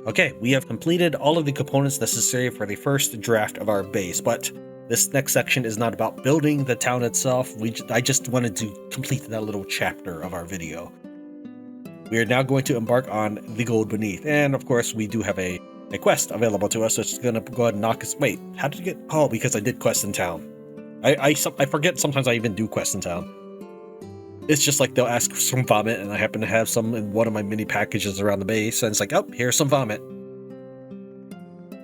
Okay, we have completed all of the components necessary for the first draft of our base, but this next section is not about building the town itself. I just wanted to complete that little chapter of our video. We are now going to embark on the gold beneath, and of course we do have a quest available to us, so it's gonna go ahead and knock us. Wait, how did you get? Oh, because I did quest in town. I forget sometimes I even do quest in town. It's just like they'll ask for some vomit, and I happen to have some in one of my mini packages around the base, and it's like, oh, here's some vomit.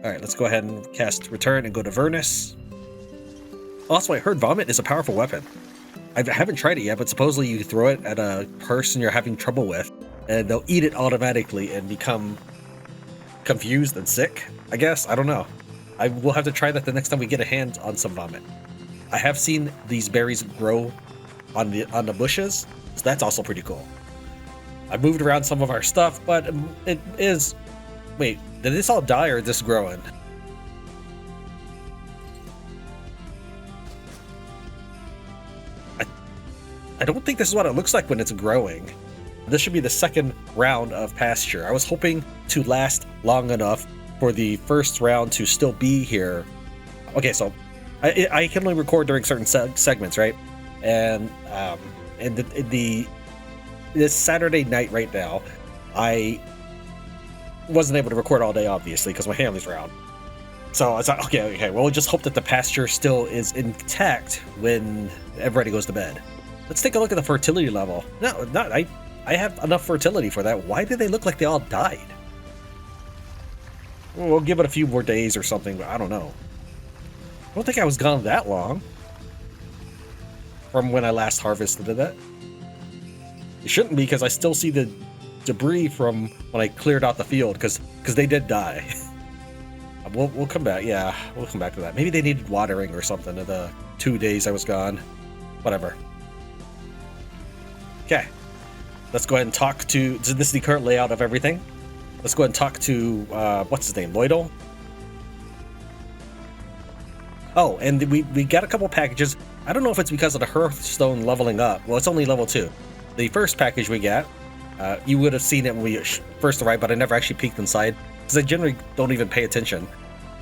Alright, let's go ahead and cast Return and go to Vernus. Also, I heard vomit is a powerful weapon. I haven't tried it yet, but supposedly you throw it at a person you're having trouble with, and they'll eat it automatically and become confused and sick, I guess. I don't know. I will have to try that the next time we get a hand on some vomit. I have seen these berries grow on the bushes, so that's also pretty cool. I moved around some of our stuff, but it is... Wait, did this all die or is this growing? I don't think this is what it looks like when it's growing. This should be the second round of pasture. I was hoping to last long enough for the first round to still be here. Okay, so I can only record during certain segments, right? And this Saturday night right now, I wasn't able to record all day, obviously, because my family's around. So I was like, okay, well, we'll just hope that the pasture still is intact when everybody goes to bed. Let's take a look at the fertility level. No, I have enough fertility for that. Why do they look like they all died? We'll give it a few more days or something, but I don't know. I don't think I was gone that long from when I last harvested that. It shouldn't be, because I still see the debris from when I cleared out the field, because they did die. We'll come back. Yeah, we'll come back to that. Maybe they needed watering or something in the 2 days I was gone. Whatever. Okay. Let's go ahead and talk to... This is the current layout of everything. Let's go ahead and talk to... what's his name? Lloydel? Oh, and we got a couple packages. I don't know if it's because of the Hearthstone leveling up. Well, it's only level 2. The first package we got, you would have seen it when we first arrived, but I never actually peeked inside, because I generally don't even pay attention.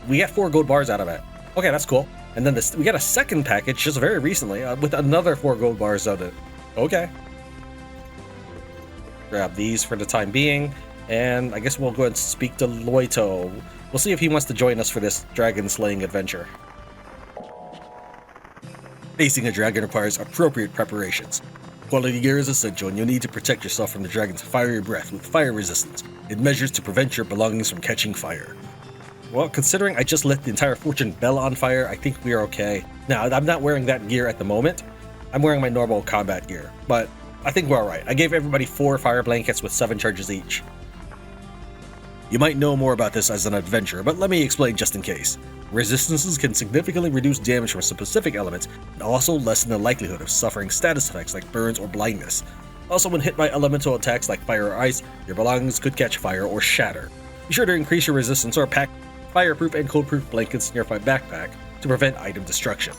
We got 4 gold bars out of it. Okay, that's cool. And then we got a second package just very recently with another 4 gold bars out of it. Okay. Grab these for the time being, and I guess we'll go ahead and speak to Loito. We'll see if he wants to join us for this dragon slaying adventure. Facing a dragon requires appropriate preparations. Quality gear is essential, and you'll need to protect yourself from the dragon's fiery breath with fire resistance. It measures to prevent your belongings from catching fire. Well, considering I just lit the entire Fortune Bell on fire, I think we are okay. Now, I'm not wearing that gear at the moment. I'm wearing my normal combat gear, but I think we're alright. I gave everybody 4 fire blankets with 7 charges each. You might know more about this as an adventurer, but let me explain just in case. Resistances can significantly reduce damage from specific elements, and also lessen the likelihood of suffering status effects like burns or blindness. Also, when hit by elemental attacks like fire or ice, your belongings could catch fire or shatter. Be sure to increase your resistance or pack fireproof and cold-proof blankets in your backpack to prevent item destruction.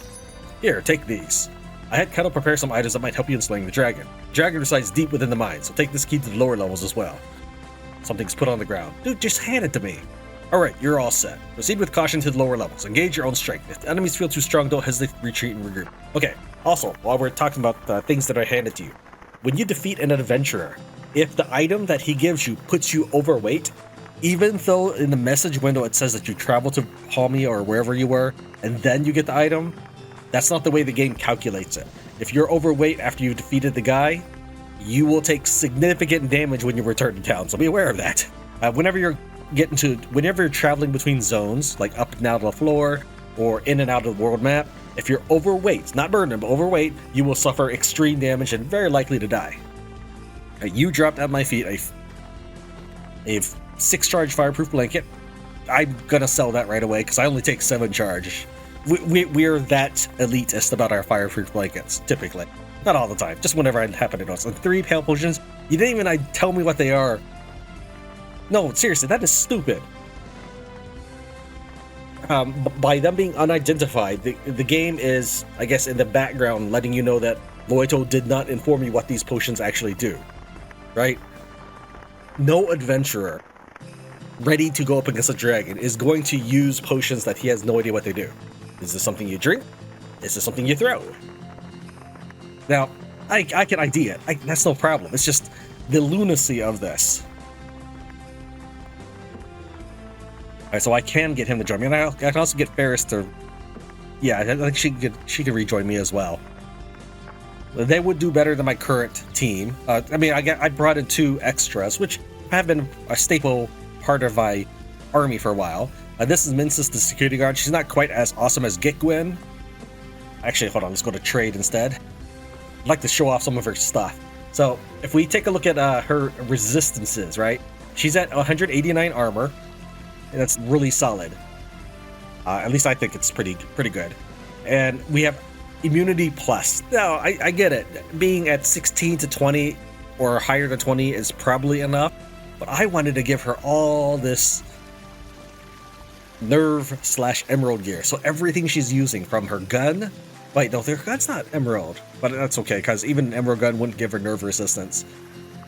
Here, take these. I had Kettle prepare some items that might help you in slaying the dragon. The dragon resides deep within the mine, so take this key to the lower levels as well. Something's put on the ground. Dude, just hand it to me. Alright, you're all set. Proceed with caution to the lower levels. Engage your own strength. If the enemies feel too strong, don't hesitate to retreat and regroup. Okay, also, while we're talking about things that I handed to you, when you defeat an adventurer, if the item that he gives you puts you overweight, even though in the message window it says that you travel to Palmy or wherever you were, and then you get the item, that's not the way the game calculates it. If you're overweight after you've defeated the guy, you will take significant damage when you return to town, so be aware of that. Whenever you're traveling between zones, like up and out of the floor, or in and out of the world map, if you're overweight, not burdened, but overweight, you will suffer extreme damage and very likely to die. You dropped at my feet a 6-charge fireproof blanket. I'm gonna sell that right away, because I only take 7 charge. We're that elitist about our fireproof blankets, typically. Not all the time, just whenever I happen to notice. And 3 pale potions, you didn't even tell me what they are. No, seriously, that is stupid. By them being unidentified, the game is, I guess, in the background letting you know that Loito did not inform you what these potions actually do. Right? No adventurer ready to go up against a dragon is going to use potions that he has no idea what they do. Is this something you drink? Is this something you throw? Now, I can ID it. That's no problem. It's just the lunacy of this. Alright, so I can get him to join me, and I can also get Ferris to... Yeah, I think she could rejoin me as well. They would do better than my current team. I mean, I brought in 2 extras, which have been a staple part of my army for a while. This is Mincis, the security guard. She's not quite as awesome as Gitgwin. Actually, hold on, let's go to trade instead. I'd like to show off some of her stuff. So, if we take a look at her resistances, right? She's at 189 armor. That's really solid. At least I think it's pretty good. And we have immunity plus. Now, I get it. Being at 16 to 20 or higher than 20 is probably enough. But I wanted to give her all this nerve/emerald gear. So everything she's using from her gun. Wait, no, her gun's not emerald. But that's okay, because even an emerald gun wouldn't give her nerve resistance.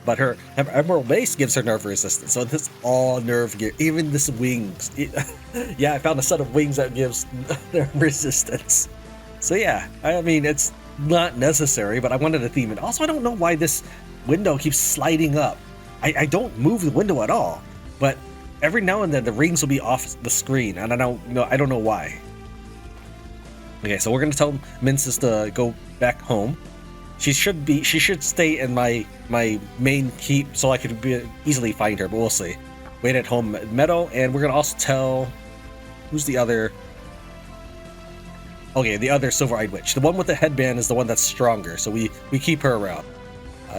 But her emerald base gives her nerve resistance. So this is all nerve gear. Even this wings. Yeah, I found a set of wings that gives nerve resistance. So yeah, I mean, it's not necessary, but I wanted to theme it. Also, I don't know why this window keeps sliding up. I don't move the window at all. But every now and then the rings will be off the screen, and I don't know why. Okay, so we're gonna tell Mincis to go back home. She should stay in my main keep so I could easily find her, but we'll see. Wait at home Meadow, and we're gonna also tell who's the other. Okay, the other Silver-Eyed Witch. The one with the headband is the one that's stronger, so we keep her around.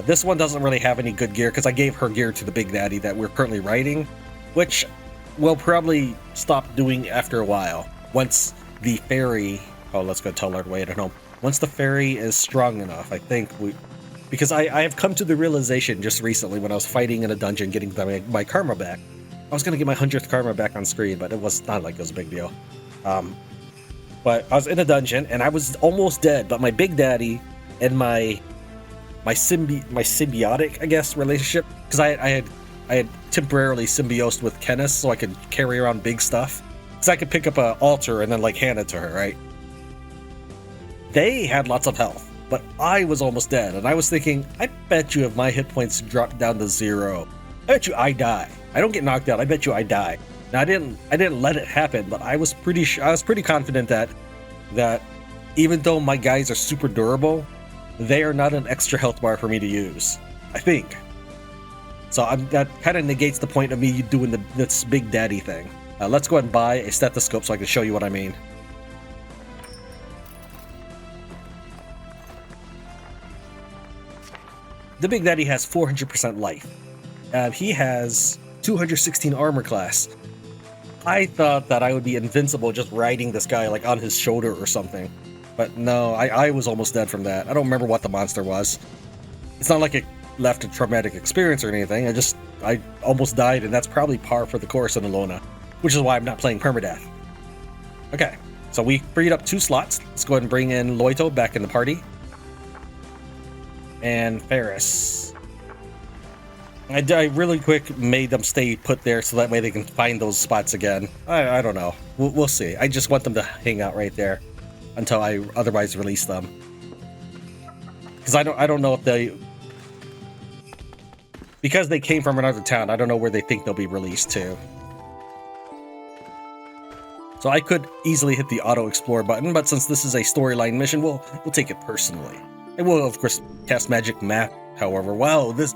This one doesn't really have any good gear because I gave her gear to the Big Daddy that we're currently riding, which we'll probably stop doing after a while. Once the fairy... Oh, let's go tell her to wait at home. Once the fairy is strong enough, I think because I have come to the realization just recently when I was fighting in a dungeon getting my karma back. I was going to get my 100th karma back on screen, but it was not like it was a big deal. But I was in a dungeon and I was almost dead, but my Big Daddy and my symbiotic, I guess, relationship, because I had temporarily symbiosed with Kenneth so I could carry around big stuff. Because I could pick up an altar and then like hand it to her, right? They had lots of health, but I was almost dead, and I was thinking, I bet you if my hit points dropped down to 0, I bet you I die. I don't get knocked out, I bet you I die. Now I didn't let it happen, but I was pretty confident that even though my guys are super durable, they are not an extra health bar for me to use. I think. So that kind of negates the point of me doing this Big Daddy thing. Let's go ahead and buy a stethoscope so I can show you what I mean. The Big Daddy has 400% life. He has 216 armor class. I thought that I would be invincible just riding this guy like on his shoulder or something. But no, I was almost dead from that. I don't remember what the monster was. It's not like it left a traumatic experience or anything. I almost died, and that's probably par for the course in Alona. Which is why I'm not playing permadeath. Okay, so we freed up 2 slots. Let's go ahead and bring in Loito back in the party. And Ferris. I really quick made them stay put there so that way they can find those spots again. I don't know. We'll see. I just want them to hang out right there until I otherwise release them. Because I don't know if because they came from another town, I don't know where they think they'll be released to. So I could easily hit the auto explore button, but since this is a storyline mission, we'll take it personally. And we'll of course cast magic map. However, wow, this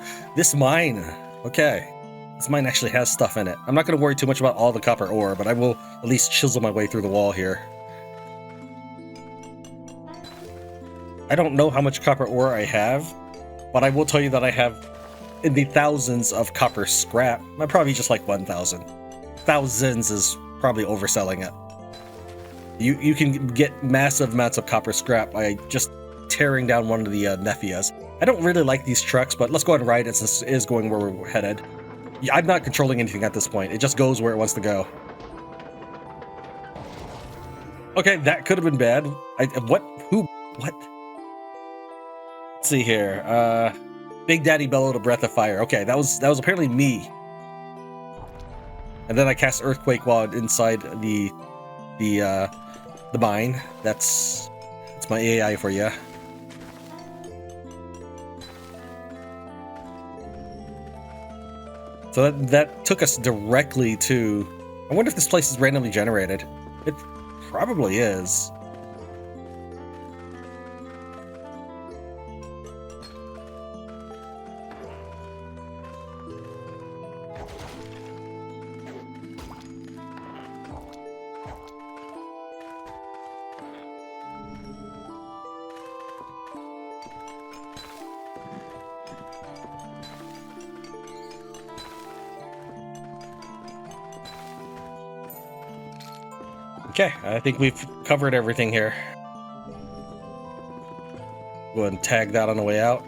mine. Okay, this mine actually has stuff in it. I'm not going to worry too much about all the copper ore, but I will at least chisel my way through the wall here. I don't know how much copper ore I have, but I will tell you that I have in the thousands of copper scrap. I'm probably just like 1,000. Thousands is probably overselling it. You can get massive amounts of copper scrap by just tearing down one of the Nephias. I don't really like these trucks, but let's go ahead and ride it since it is going where we're headed. Yeah, I'm not controlling anything at this point. It just goes where it wants to go. Okay, that could have been bad. What? Let's see here. Big Daddy bellowed a breath of fire. Okay, that was apparently me. And then I cast Earthquake while inside the mine. That's my AI for you. So that took us directly to... I wonder if this place is randomly generated. It probably is. Okay, I think we've covered everything here. Go ahead and tag that on the way out.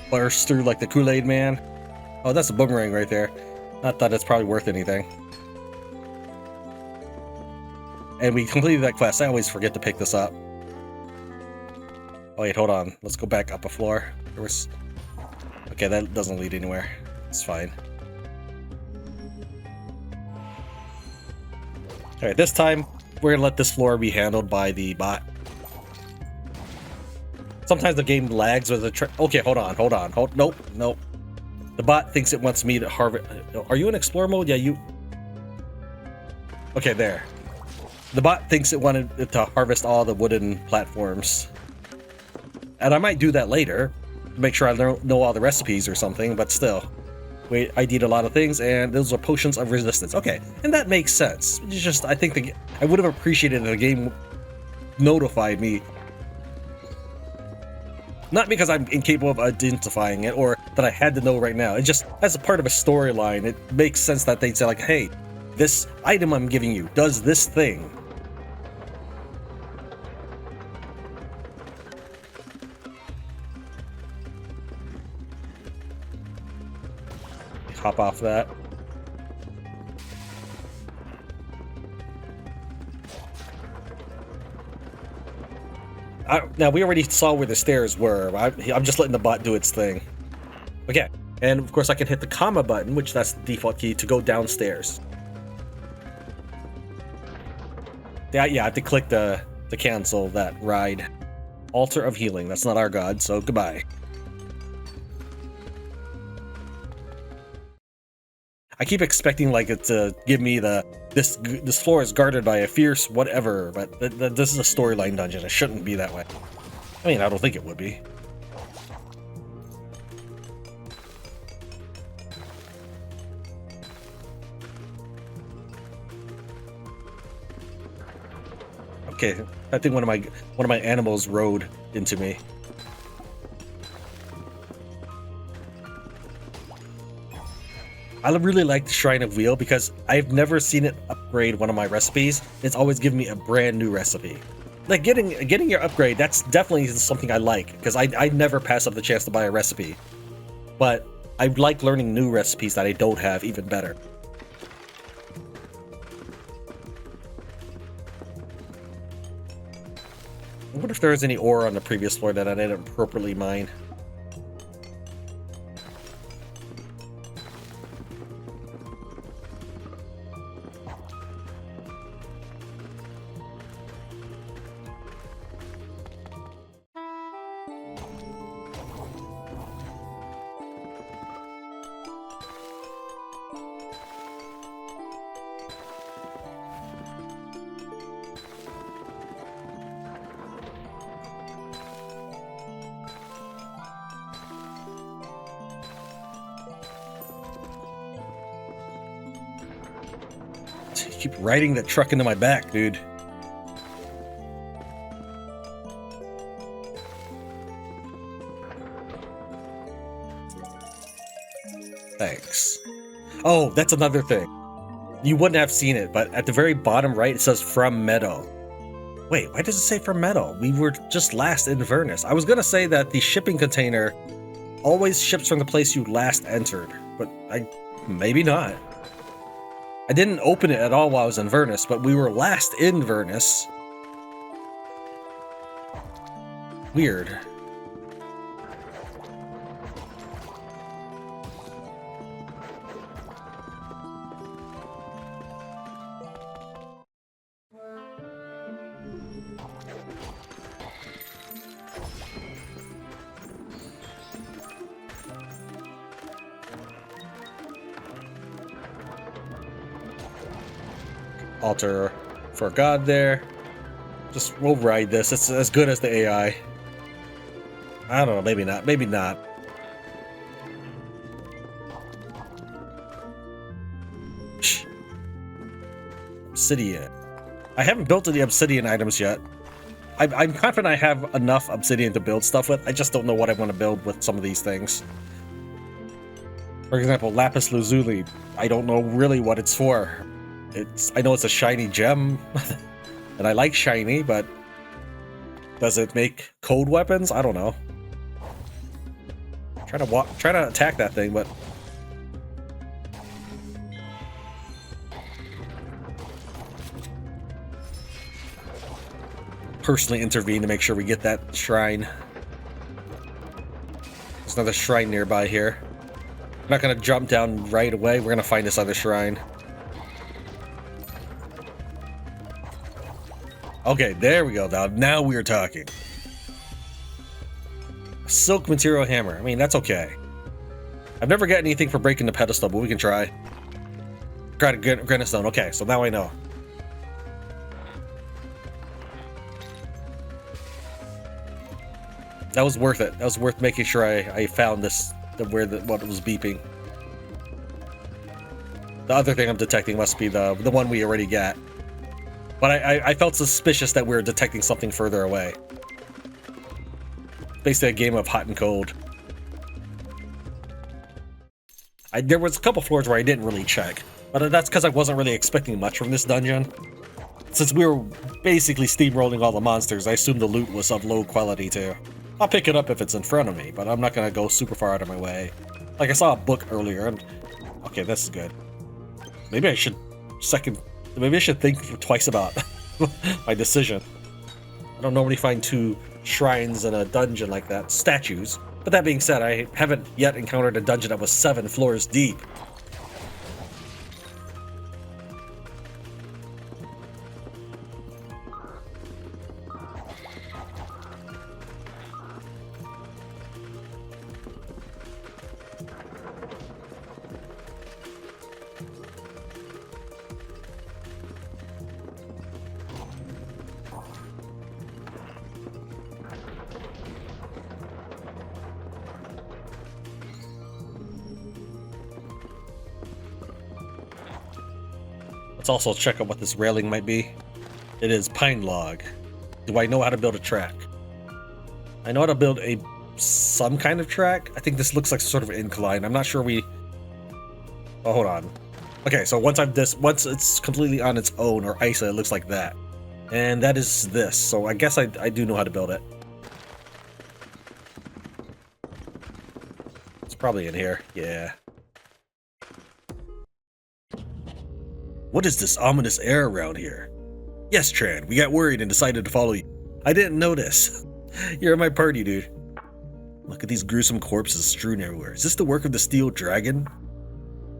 Burst through like the Kool-Aid man. Oh, that's a boomerang right there. Not that it's probably worth anything. And we completed that quest. I always forget to pick this up. Oh wait, hold on. Let's go back up a floor. There was... Okay, that doesn't lead anywhere. It's fine. Alright, this time, we're gonna let this floor be handled by the bot. Sometimes the game lags with the... Okay, hold on. Nope. The bot thinks it wants me to harvest... Are you in explore mode? Yeah, you... Okay, there. The bot thinks it wanted it to harvest all the wooden platforms. And I might do that later, to make sure I know all the recipes or something, but still. Wait, I did a lot of things, and those are potions of resistance. Okay, and that makes sense. It's just, I think I would have appreciated if the game notified me. Not because I'm incapable of identifying it, or that I had to know right now. It's just, as a part of a storyline, it makes sense that they'd say like, hey, this item I'm giving you does this thing. Hop off that. Now, we already saw where the stairs were. I'm just letting the bot do its thing. Okay, and of course I can hit the comma button, which that's the default key, to go downstairs. Yeah, I have to click to cancel that ride. Altar of Healing. That's not our god, so goodbye. I keep expecting like it to give me this floor is guarded by a fierce whatever, but this is a storyline dungeon. It shouldn't be that way. I mean, I don't think it would be. Okay, I think one of my animals rode into me. I really like the Shrine of Wheel because I've never seen it upgrade one of my recipes. It's always given me a brand new recipe. Like getting your upgrade, that's definitely something I like because I never pass up the chance to buy a recipe. But I like learning new recipes that I don't have even better. I wonder if there was any ore on the previous floor that I didn't appropriately mine. Keep riding that truck into my back, dude. Thanks. Oh, that's another thing. You wouldn't have seen it, but at the very bottom right, it says from Meadow. Wait, why does it say from Meadow? We were just last in Vernus. I was gonna say that the shipping container always ships from the place you last entered, but maybe not. I didn't open it at all while I was in Vernus, but we were last in Vernus. Weird. altar for a god there. Just we'll ride this. It's as good as the AI. I don't know, maybe not. Maybe not. Shh. Obsidian. I haven't built any obsidian items yet. I'm confident I have enough obsidian to build stuff with. I just don't know what I want to build with some of these things. For example, lapis lazuli. I don't know really what it's for. I know it's a shiny gem, and I like shiny, but does it make cold weapons? I don't know. Try to attack that thing, but personally intervene to make sure we get that shrine. There's another shrine nearby here. I'm not gonna jump down right away. We're gonna find this other shrine. Okay, there we go. Now we're talking. Silk material hammer. I mean, that's okay. I've never got anything for breaking the pedestal, but we can try. Try to granite stone. Okay, so now I know. That was worth it. That was worth making sure I found this, what was beeping. The other thing I'm detecting must be the one we already got. But I felt suspicious that we were detecting something further away. Basically a game of hot and cold. There was a couple floors where I didn't really check, but that's because I wasn't really expecting much from this dungeon. Since we were basically steamrolling all the monsters, I assumed the loot was of low quality too. I'll pick it up if it's in front of me, but I'm not gonna go super far out of my way. Like, I saw a book earlier, and okay, this is good. Maybe I should think twice about my decision. I don't normally find 2 shrines in a dungeon like that, statues. But that being said, I haven't yet encountered a dungeon that was 7 floors deep. Let's also check out what this railing might be. It is pine log. Do I know how to build a track? I know how to build some kind of track. I think this looks like sort of an incline. I'm not sure oh, hold on. Okay, so once it's completely on its own or isolated, it looks like that. And that is this. So I guess I do know how to build it. It's probably in here. Yeah. What is this ominous air around here? Yes, Tran, we got worried and decided to follow you. I didn't notice. You're in my party, dude. Look at these gruesome corpses strewn everywhere. Is this the work of the steel dragon?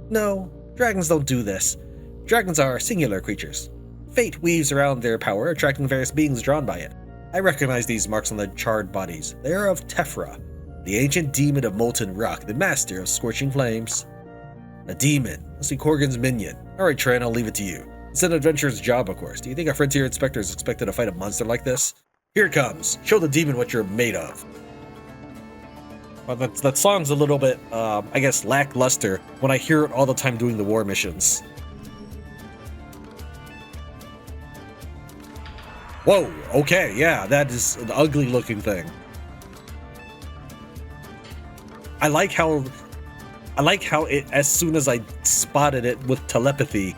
No, dragons don't do this. Dragons are singular creatures. Fate weaves around their power, attracting various beings drawn by it. I recognize these marks on the charred bodies. They are of Tefra, the ancient demon of molten rock, the master of scorching flames. A demon. Must be Corgan's minion. Alright, Tran, I'll leave it to you. It's an adventurer's job, of course. Do you think a frontier inspector is expected to fight a monster like this? Here it comes. Show the demon what you're made of. Well, that song's a little bit, I guess, lackluster when I hear it all the time doing the war missions. Whoa, okay, yeah, that is an ugly looking thing. I like how it, as soon as I spotted it with telepathy,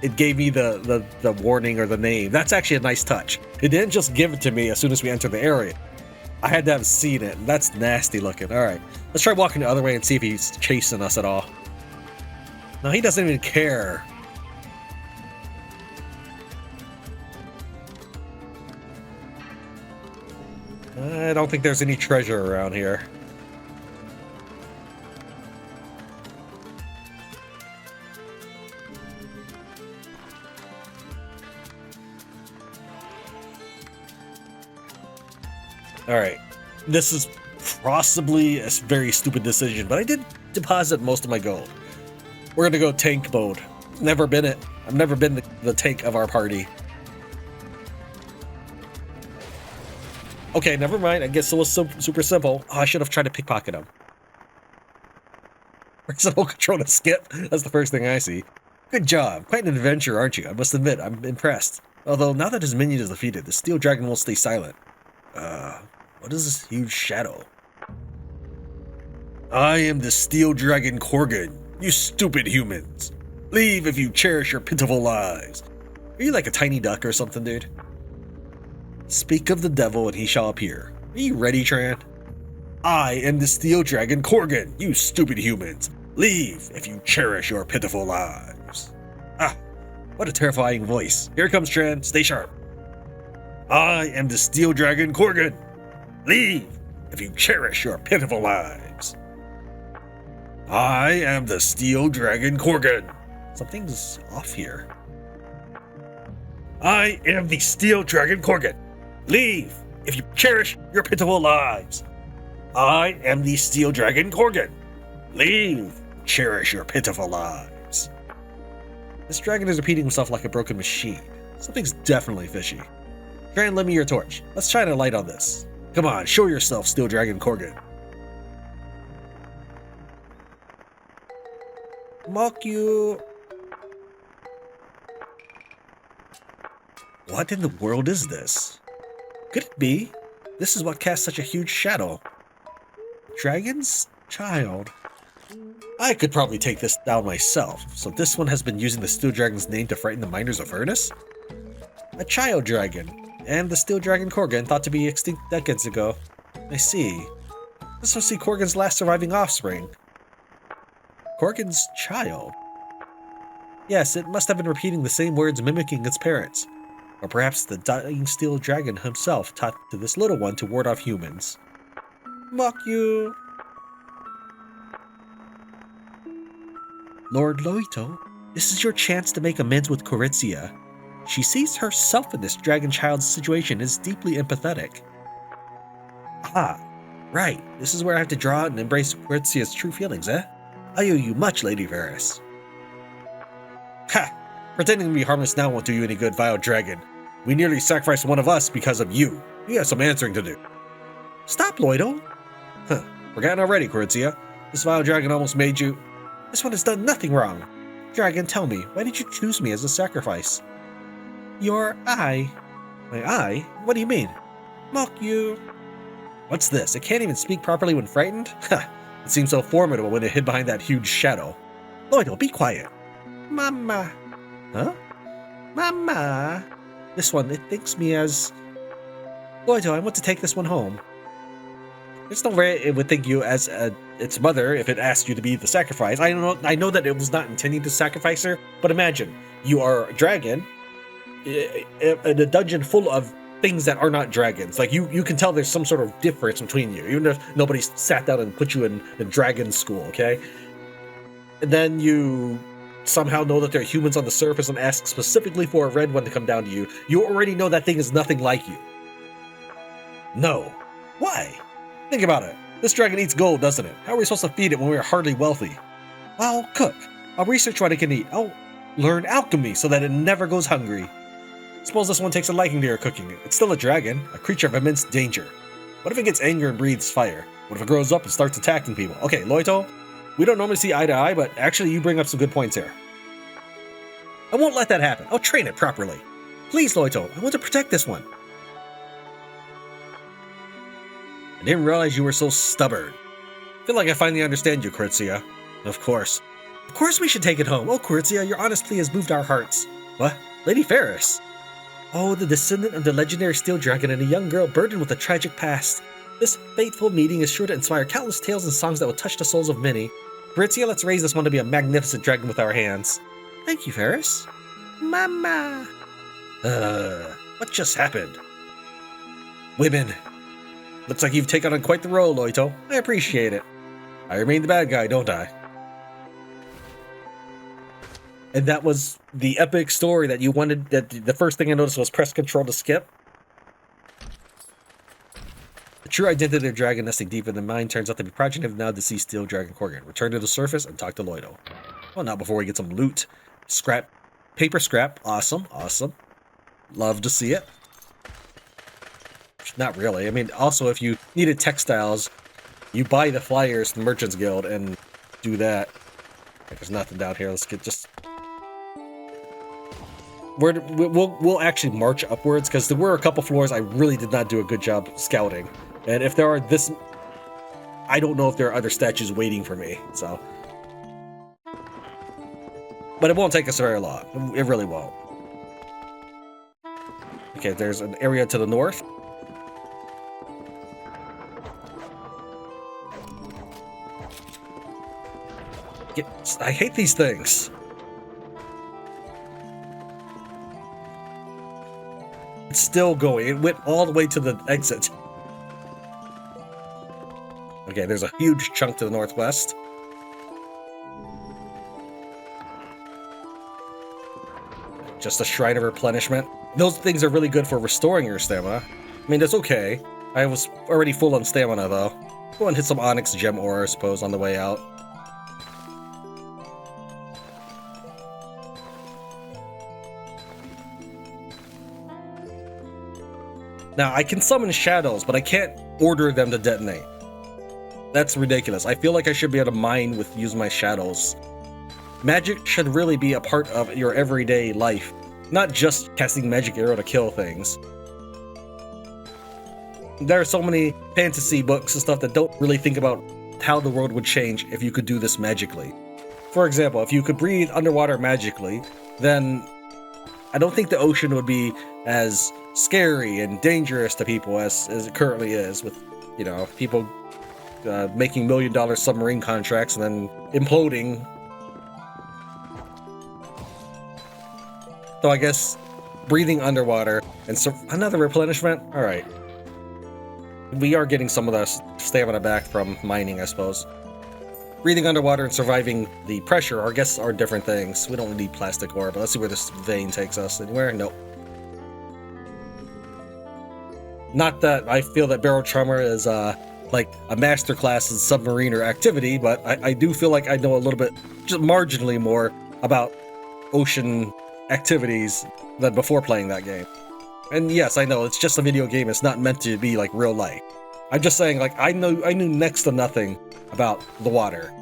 it gave me the warning or the name. That's actually a nice touch. It didn't just give it to me as soon as we entered the area. I had to have seen it, and that's nasty looking. Alright, let's try walking the other way and see if he's chasing us at all. No, he doesn't even care. I don't think there's any treasure around here. Alright, this is possibly a very stupid decision, but I did deposit most of my gold. We're gonna go tank mode. Never been it. I've never been the tank of our party. Okay, never mind. I guess it was super simple. Oh, I should have tried to pickpocket him. Personal control to skip. That's the first thing I see. Good job. Quite an adventure, aren't you? I must admit, I'm impressed. Although, now that his minion is defeated, the steel dragon won't stay silent. What is this huge shadow? I am the steel dragon Korgan. You stupid humans. Leave if you cherish your pitiful lives. Are you like a tiny duck or something, dude? Speak of the devil and he shall appear. Are you ready, Tran? I am the steel dragon Korgan. You stupid humans. Leave if you cherish your pitiful lives. Ah, what a terrifying voice. Here comes Tran. Stay sharp. I am the steel dragon Korgan. Leave if you cherish your pitiful lives. I am the steel dragon Korgan. Something's off here. I am the steel dragon Korgan. Leave if you cherish your pitiful lives. I am the steel dragon Korgan. Leave, cherish your pitiful lives. This dragon is repeating himself like a broken machine. Something's definitely fishy. Tran, lend me your torch. Let's shine a light on this. Come on, show yourself, steel dragon Korgan. Mock you. What in the world is this? Could it be? This is what casts such a huge shadow. Dragon's child. I could probably take this down myself. So this one has been using the steel dragon's name to frighten the miners of Furnace? A child dragon. And the steel dragon Korgan thought to be extinct decades ago. I see. This must be Korgan's last surviving offspring. Korgan's child? Yes, it must have been repeating the same words mimicking its parents. Or perhaps the dying steel dragon himself taught to this little one to ward off humans. Mock you! Lord Loito, this is your chance to make amends with Corizia. She sees herself in this dragon child's situation and is deeply empathetic. Ah, right. This is where I have to draw out and embrace Corizia's true feelings, eh? I owe you much, Lady Varys. Ha! Pretending to be harmless now won't do you any good, vile dragon. We nearly sacrificed one of us because of you. You have some answering to do. Stop, Loito! Huh. Forgotten already, Corizia. This vile dragon almost made you... This one has done nothing wrong. Dragon, tell me, why did you choose me as a sacrifice? Your eye. My eye? What do you mean? Mock you. What's this? It can't even speak properly when frightened? Ha! It seems so formidable when it hid behind that huge shadow. Loito, be quiet. Mama. Huh? Mama. This one, it thinks me as... Loito, I want to take this one home. There's no way it would think you as its mother if it asked you to be the sacrifice. I know that it was not intending to sacrifice her, but imagine, you are a dragon in a dungeon full of things that are not dragons. Like, you can tell there's some sort of difference between you, even if nobody sat down and put you in dragon school, okay? And then you somehow know that there are humans on the surface and ask specifically for a red one to come down to you. You already know that thing is nothing like you. No. Why? Think about it. This dragon eats gold, doesn't it? How are we supposed to feed it when we're hardly wealthy? I'll cook. I'll research what it can eat. I'll learn alchemy so that it never goes hungry. Suppose this one takes a liking to your cooking. It's still a dragon, a creature of immense danger. What if it gets angry and breathes fire? What if it grows up and starts attacking people? Okay, Loito, we don't normally see eye to eye, but actually you bring up some good points here. I won't let that happen. I'll train it properly. Please, Loito, I want to protect this one. I didn't realize you were so stubborn. I feel like I finally understand you, Corizia. Of course we should take it home. Oh, Corizia, your honest plea has moved our hearts. What? Lady Varys? Oh, the descendant of the legendary steel dragon and a young girl burdened with a tragic past. This fateful meeting is sure to inspire countless tales and songs that will touch the souls of many. Corizia, let's raise this one to be a magnificent dragon with our hands. Thank you, Varys. Mama. What just happened? Women. Looks like you've taken on quite the role, Loito. I appreciate it. I remain the bad guy, don't I? And that was the epic story that you wanted. That the first thing I noticed was press control to skip. The true identity of dragon nesting deep in the mine turns out to be progeny of now deceased steel dragon Korgan. Return to the surface and talk to Loito. Well, not before we get some loot. Scrap Paper scrap. Awesome, awesome. Love to see it. Not really. I mean, also, if you needed textiles, you buy the flyers from the Merchants Guild and do that. There's nothing down here. Let's get just... We'll actually march upwards, because there were a couple floors I really did not do a good job scouting. And if there are this... I don't know if there are other statues waiting for me, so... But it won't take us very long. It really won't. Okay, there's an area to the north. I hate these things. It's still going. It went all the way to the exit. Okay, there's a huge chunk to the northwest. Just a shrine of replenishment. Those things are really good for restoring your stamina. I mean, that's okay. I was already full on stamina, though. Go and hit some onyx gem ore, I suppose, on the way out. Now, I can summon shadows, but I can't order them to detonate. That's ridiculous. I feel like I should be able to mine with use my shadows. Magic should really be a part of your everyday life, not just casting magic arrow to kill things. There are so many fantasy books and stuff that don't really think about how the world would change if you could do this magically. For example, if you could breathe underwater magically, then I don't think the ocean would be as scary and dangerous to people as it currently is, with, you know, people making $1 million submarine contracts and then imploding. So I guess breathing underwater and another replenishment? Alright. We are getting some of the stamina back from mining, I suppose. Breathing underwater and surviving the pressure, I guess, are different things. We don't need plastic ore, but let's see where this vein takes us. Anywhere? Nope. Not that I feel that Barrel Charmer is like a masterclass in submariner activity, but I do feel like I know a little bit, just marginally more, about ocean activities than before playing that game. And yes, I know, it's just a video game, it's not meant to be like real life. I'm just saying, like, I knew next to nothing about the water,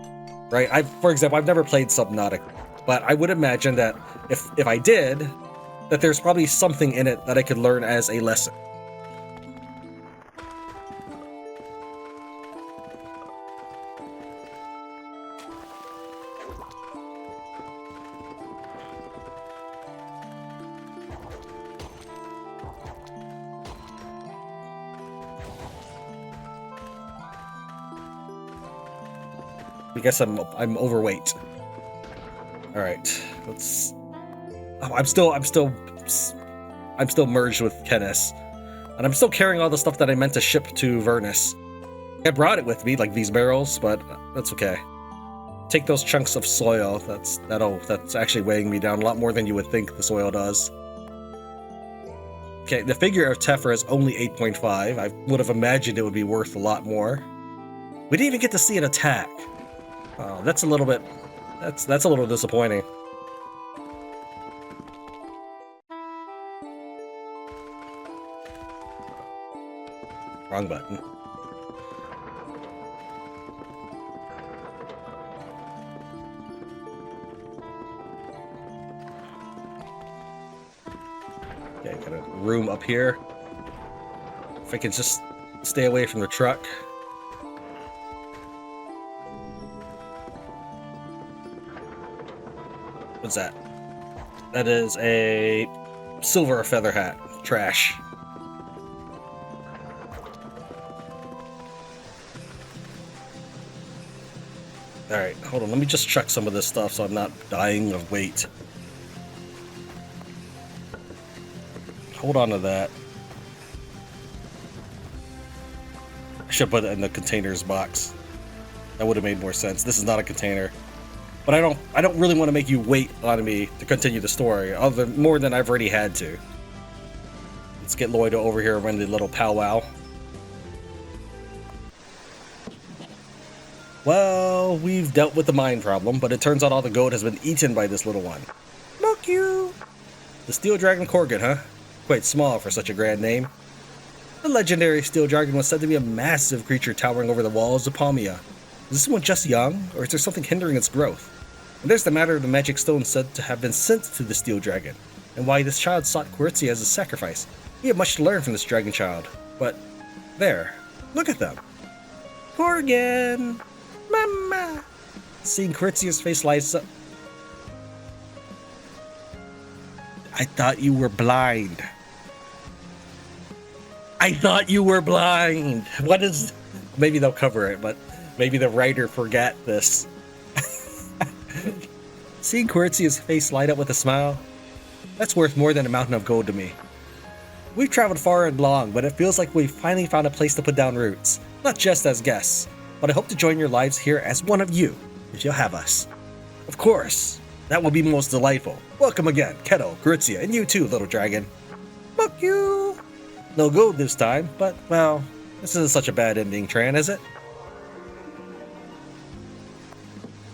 right? For example, I've never played Subnautica, but I would imagine that if I did, that there's probably something in it that I could learn as a lesson. I guess I'm overweight. All right, let's. Oh, I'm still merged with Kenneth, and I'm still carrying all the stuff that I meant to ship to Vernus. I brought it with me, like these barrels, but that's okay. Take those chunks of soil. That's actually weighing me down a lot more than you would think the soil does. Okay, the figure of Tefra is only 8.5. I would have imagined it would be worth a lot more. We didn't even get to see an attack. Oh, that's a little bit... That's a little disappointing. Wrong button. Okay, got a room up here. If I could just stay away from the truck. What's that? That is a silver feather hat. Trash. Alright, hold on. Let me just check some of this stuff so I'm not dying of weight. Hold on to that. I should put it in the containers box. That would have made more sense. This is not a container. But I don't really want to make you wait on me to continue the story, more than I've already had to. Let's get Lloyd over here and run the little powwow. Well, we've dealt with the mine problem, but it turns out all the goat has been eaten by this little one. Look, Fuck you! The Steel Dragon Korgan, huh? Quite small for such a grand name. The legendary Steel Dragon was said to be a massive creature towering over the walls of Palmia. Is this one just young, or is there something hindering its growth? And there's the matter of the magic stone said to have been sent to the Steel Dragon, and why this child sought Quercia as a sacrifice. We have much to learn from this dragon child, but there, look at them. Korgan! Mama! Seeing Quercia's face lights up. I thought you were blind. I thought you were blind. What is... Maybe they'll cover it, but maybe the writer forgot this. Seeing Quercia's face light up with a smile, that's worth more than a mountain of gold to me. We've traveled far and long, but it feels like we've finally found a place to put down roots. Not just as guests, but I hope to join your lives here as one of you, if you'll have us. Of course, that will be most delightful. Welcome again, Keto, Quercia, and you too, little dragon. Fuck you! No gold this time, but, well, this isn't such a bad ending, Tran, is it?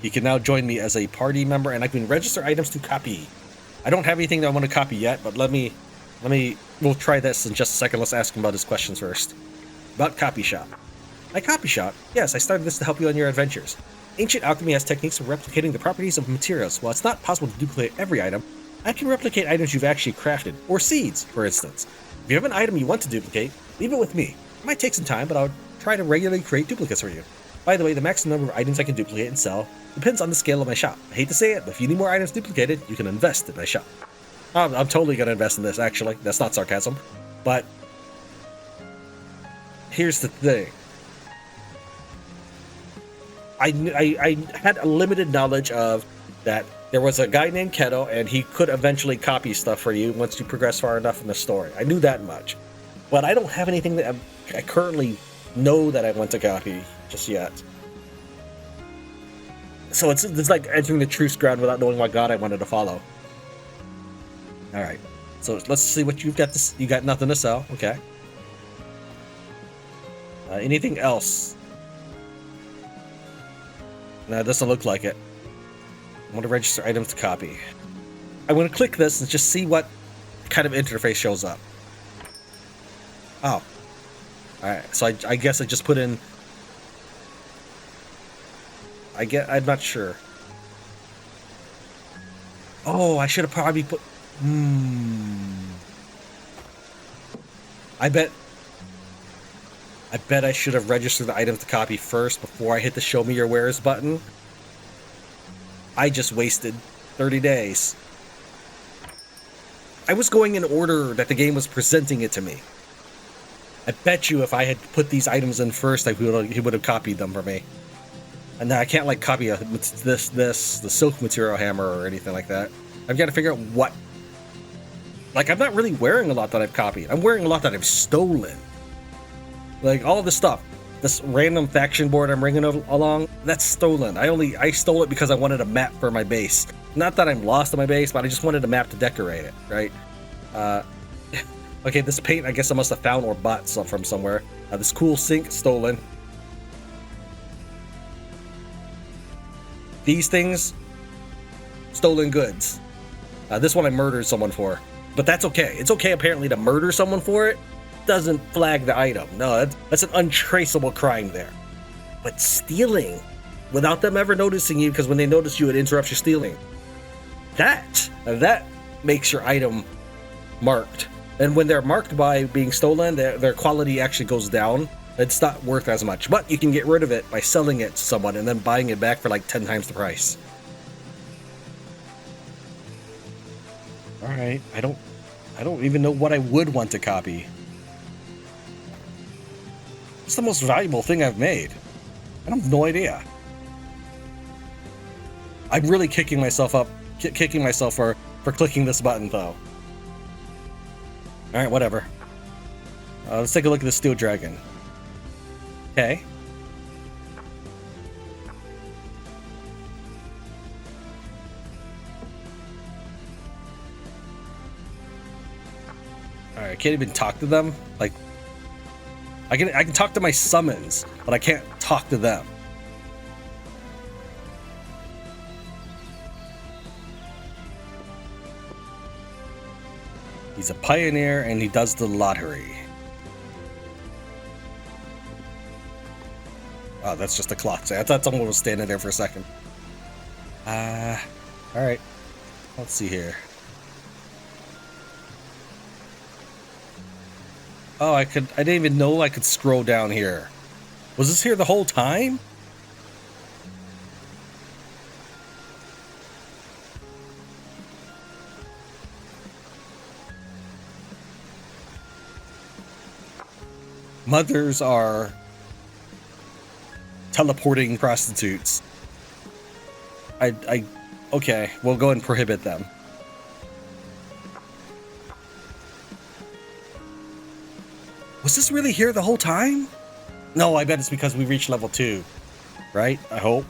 You can now join me as a party member, and I can register items to copy. I don't have anything that I want to copy yet, but we'll try this in just a second. Let's ask him about his questions first. About Copy Shop. My Copy Shop? Yes, I started this to help you on your adventures. Ancient alchemy has techniques for replicating the properties of materials. While it's not possible to duplicate every item, I can replicate items you've actually crafted, or seeds, for instance. If you have an item you want to duplicate, leave it with me. It might take some time, but I'll try to regularly create duplicates for you. By the way, the maximum number of items I can duplicate and sell depends on the scale of my shop. I hate to say it, but if you need more items duplicated, you can invest in my shop. I'm totally going to invest in this, actually. That's not sarcasm. But here's the thing. I had a limited knowledge of that there was a guy named Keto, and he could eventually copy stuff for you once you progress far enough in the story. I knew that much. But I don't have anything that I currently know that I want to copy just yet. So it's like entering the truce ground without knowing what god I wanted to follow. Alright, so let's see what you've got. You got nothing to sell, okay. Anything else? No, it doesn't look like it. I want to register items to copy. I'm going to click this and just see what kind of interface shows up. Oh. Alright, so I guess I just put in... I'm not sure. Oh, I should have probably put... I bet I should have registered the items to copy first before I hit the show me your wares button. I just wasted 30 days. I was going in order that the game was presenting it to me. I bet you if I had put these items in first, he would have copied them for me. And now I can't like copy the silk material hammer or anything like that. I've got to figure out what. Like, I'm not really wearing a lot that I've copied. I'm wearing a lot that I've stolen. Like, all this stuff. This random faction board I'm bringing along, that's stolen. I stole it because I wanted a map for my base. Not that I'm lost in my base, but I just wanted a map to decorate it, right? Okay, this paint I guess I must have found or bought some from somewhere. This cool sink, stolen. These things, stolen goods. This one I murdered someone for. But that's okay. It's okay apparently to murder someone for it. Doesn't flag the item. No, that's an untraceable crime there. But stealing, without them ever noticing you, because when they notice you, it interrupts your stealing. That makes your item marked. And when they're marked by being stolen, their quality actually goes down. It's not worth as much. But you can get rid of it by selling it to someone and then buying it back for like 10 times the price. Alright, I don't even know what I would want to copy. It's the most valuable thing I've made. I have no idea. I'm really kicking myself for clicking this button, though. Alright, whatever. Let's take a look at the Steel Dragon. Okay. Alright, I can't even talk to them? Like... I can talk to my summons, but I can't talk to them. He's a pioneer and he does the lottery. Oh, that's just a clock. I thought someone was standing there for a second. Alright. Let's see here. Oh, I didn't even know I could scroll down here. Was this here the whole time? Mothers are teleporting prostitutes. Okay, we'll go and prohibit them. Was this really here the whole time? No, I bet it's because we reached level 2. Right? I hope.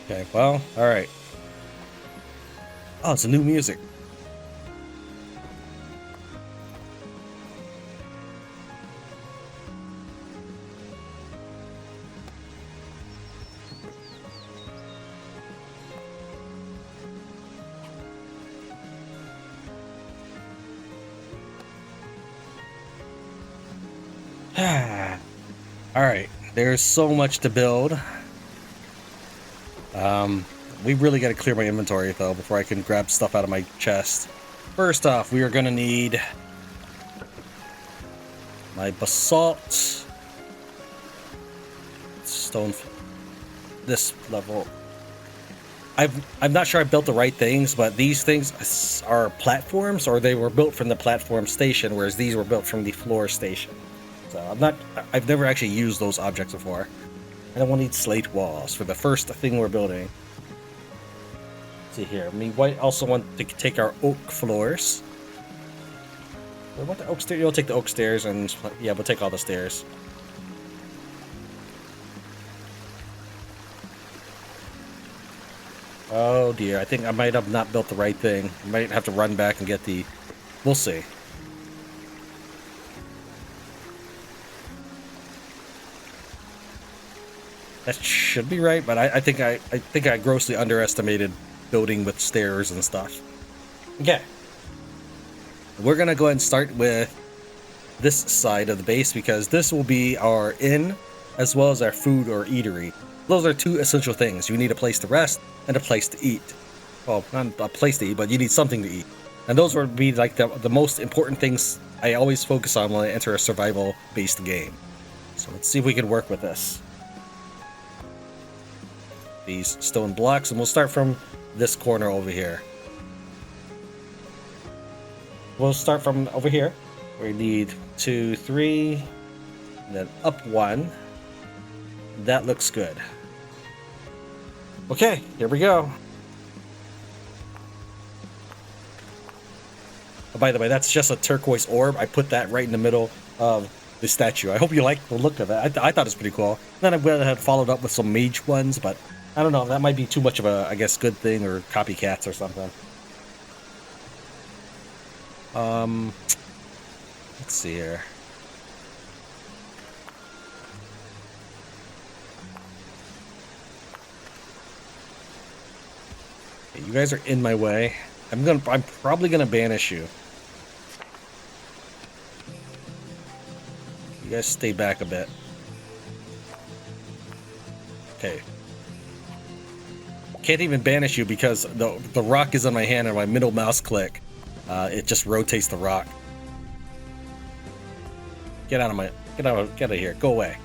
Okay, well, alright. Oh, it's a new music. Alright, there's so much to build. We really got to clear my inventory though before I can grab stuff out of my chest. First off, we are going to need my basalt, stone, this level. I'm not sure I built the right things, but these things are platforms, or they were built from the platform station, whereas these were built from the floor station. So I've never actually used those objects before. And then we'll need slate walls for the first thing we're building. Let's see here. We also want to take our oak floors. We want the oak stairs. You'll take the oak stairs, and yeah, we'll take all the stairs. Oh dear, I think I might have not built the right thing. I might have to run back and get the... We'll see. That should be right, but I think I grossly underestimated building with stairs and stuff. Okay. We're gonna go ahead and start with this side of the base because this will be our inn as well as our food or eatery. Those are two essential things. You need a place to rest and a place to eat. Well, not a place to eat, but you need something to eat. And those would be like the most important things I always focus on when I enter a survival-based game. So let's see if we can work with this. These stone blocks, and we'll start from this corner over here. We'll start from over here. We need 2, 3, and then up 1. That looks good. Okay, here we go. Oh, by the way, that's just a turquoise orb. I put that right in the middle of the statue. I hope you like the look of it. I thought it was pretty cool. Then I went ahead and followed up with some mage ones, but I don't know. That might be too much of a, I guess, good thing, or copycats or something. Let's see here. Okay, you guys are in my way. I'm probably gonna banish you. You guys stay back a bit. Okay. Can't even banish you because the rock is on my hand, and my middle mouse click, it just rotates the rock. Get out of here. Go away.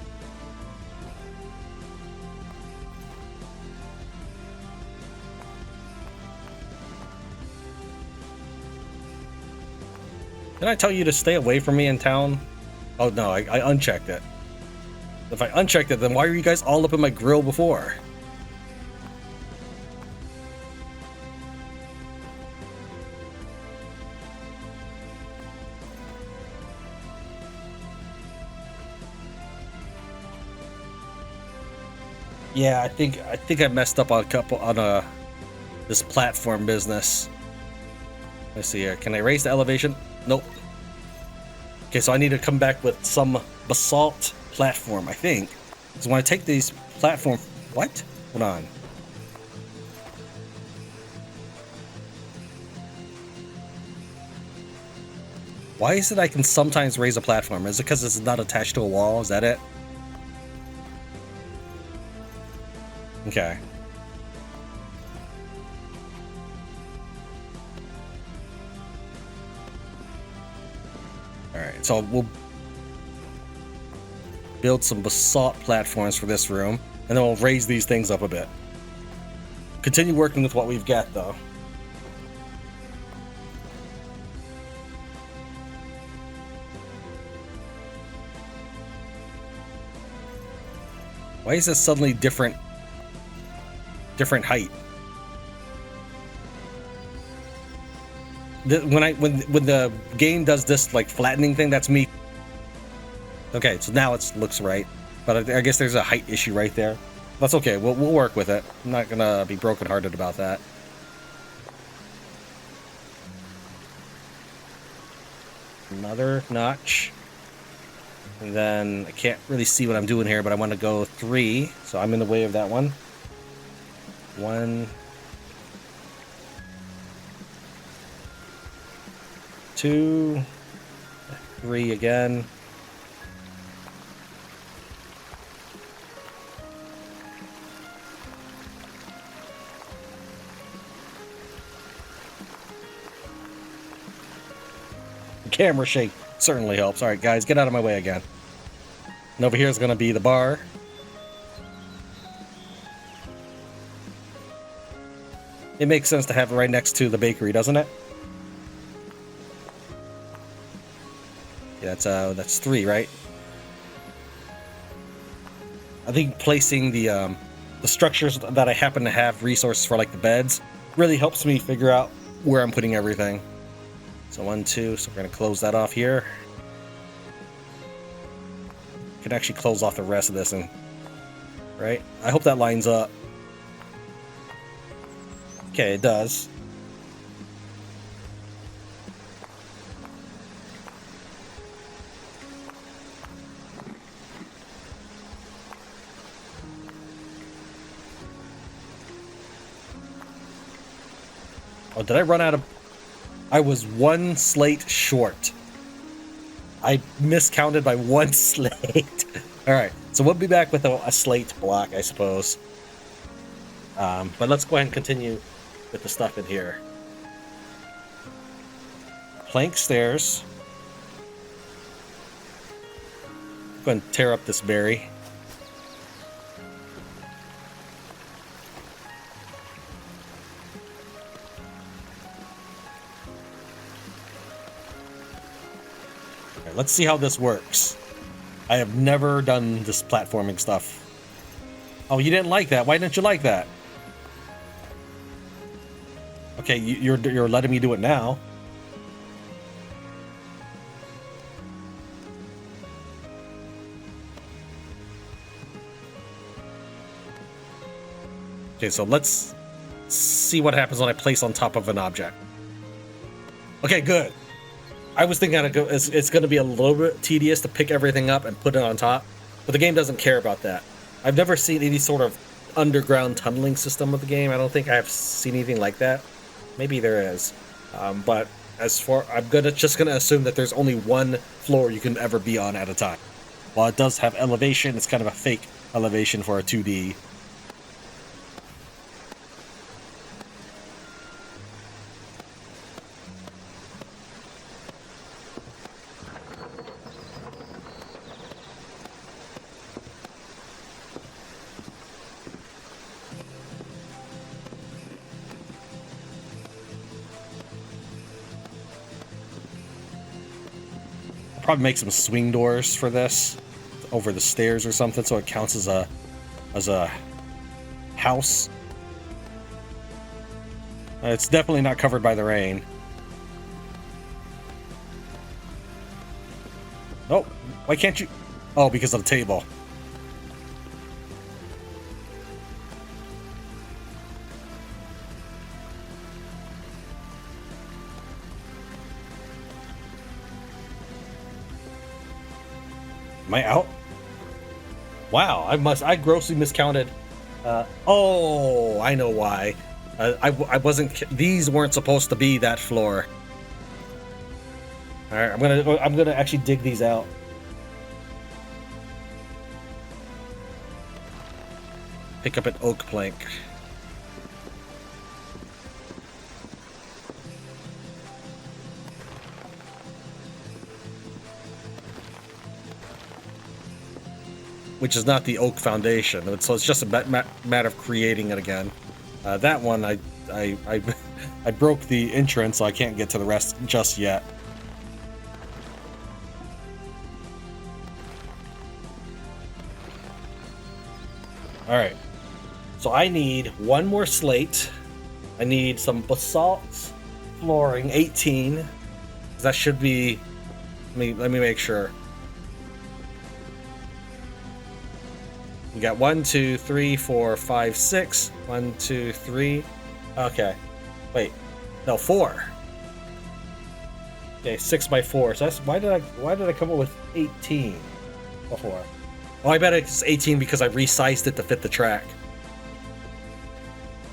Did I tell you to stay away from me in town? Oh no, I unchecked it. If I unchecked it, then why are you guys all up in my grill before? Yeah, I think I messed up on this platform business. Let's see here. Can I raise the elevation? Nope. Okay, so I need to come back with some basalt platform, I think. So when I take these platform... What? Hold on. Why is it I can sometimes raise a platform? Is it because it's not attached to a wall? Is that it? Okay. Alright, so we'll build some basalt platforms for this room, and then we'll raise these things up a bit. Continue working with what we've got, though. Why is this suddenly different height? When the game does this like flattening thing, that's me. Okay, so now it looks right, but I guess there's a height issue right there. That's okay. We'll work with it. I'm not gonna be brokenhearted about that. Another notch. And then I can't really see what I'm doing here, but I want to go 3, so I'm in the way of that one. 1, 2, 3 again. The camera shake certainly helps. All right, guys, get out of my way again. And over here is going to be the bar. It makes sense to have it right next to the bakery, doesn't it? Yeah, that's 3, right? I think placing the structures that I happen to have resources for, like the beds, really helps me figure out where I'm putting everything. So 1, 2, so we're gonna close that off here. Can actually close off the rest of this, and right? I hope that lines up. Okay, it does. Oh, did I run out of... I was 1 slate short. I miscounted by 1 slate. Alright, so we'll be back with a slate block, I suppose. But let's go ahead and continue with the stuff in here. Plank stairs. Go ahead and tear up this berry. Let's see how this works. I have never done this platforming stuff. Oh, you didn't like that? Why didn't you like that? Okay, you're letting me do it now. Okay, so let's see what happens when I place on top of an object. Okay, good. I was thinking it's going to be a little bit tedious to pick everything up and put it on top, but the game doesn't care about that. I've never seen any sort of underground tunneling system with the game. I don't think I've seen anything like that. Maybe there is, but as for I'm just gonna assume that there's only 1 floor you can ever be on at a time. While it does have elevation, it's kind of a fake elevation for a 2D. Probably make some swing doors for this over the stairs or something, so it counts as a house. It's definitely not covered by the rain. Oh, why can't you? Oh, because of the table. Am I out? Wow, I grossly miscounted. Oh, I know why. I wasn't. These weren't supposed to be that floor. All right, I'm gonna actually dig these out. Pick up an oak plank. Which is not the oak foundation, so it's just a matter of creating it again. That one, I broke the entrance, so I can't get to the rest just yet. All right, so I need one more slate. I need some basalt flooring, 18. That should be. Let me make sure. We got 1, 2, 3, 4, 5, 6. 1, 2, 3. Okay. Wait. No, 4. Okay, 6 by 4. So that's why did I come up with 18 before? Oh, I bet it's 18 because I resized it to fit the track.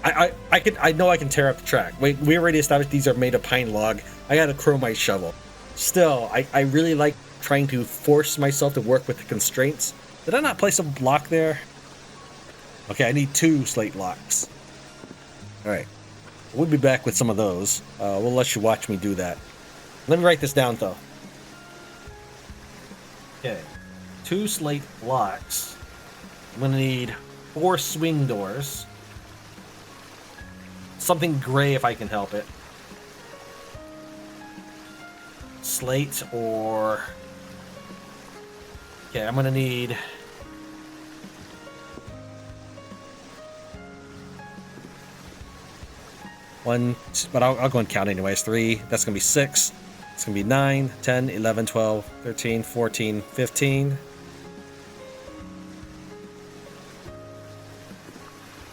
I know I can tear up the track. Wait, we already established these are made of pine log. I got a chromite shovel. Still, I really like trying to force myself to work with the constraints. Did I not place a block there? Okay, I need 2 slate blocks. Alright. We'll be back with some of those. We'll let you watch me do that. Let me write this down, though. Okay. 2 slate blocks. I'm going to need 4 swing doors. Something gray if I can help it. Slate or... Okay, I'm going to need... One, but I'll go and count anyways. 3, that's going to be 6. It's going to be 9, 10, 11, 12, 13, 14, 15.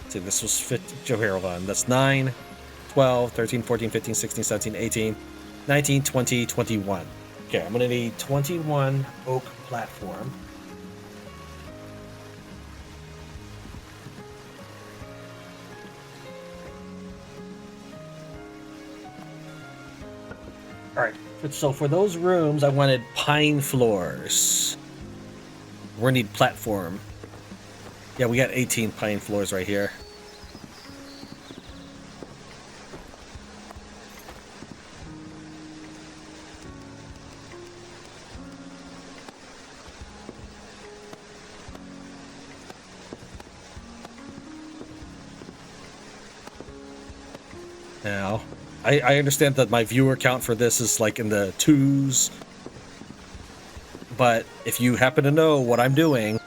See, this was 50. Here, hold on. That's 9, 12, 13, 14, 15, 16, 17, 18, 19, 20, 21. Okay, I'm going to need 21 oak platform. Alright, so for those rooms, I wanted pine floors. We're gonna need platform. Yeah, we got 18 pine floors right here. Now, I understand that my viewer count for this is like in the 2s, but if you happen to know what I'm doing,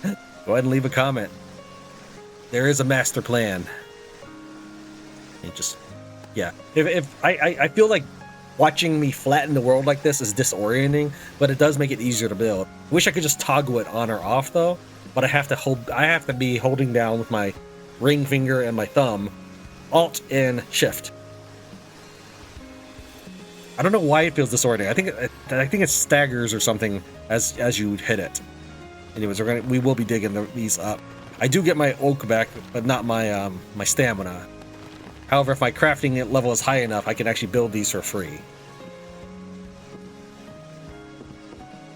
go ahead and leave a comment. There is a master plan. It just, yeah. If I feel like watching me flatten the world like this is disorienting, but it does make it easier to build. Wish I could just toggle it on or off though, but I have to be holding down with my ring finger and my thumb, Alt and Shift. I don't know why it feels disorienting. I think it staggers or something as you hit it. Anyways, we will be digging these up. I do get my oak back, but not my my stamina. However, if my crafting level is high enough, I can actually build these for free.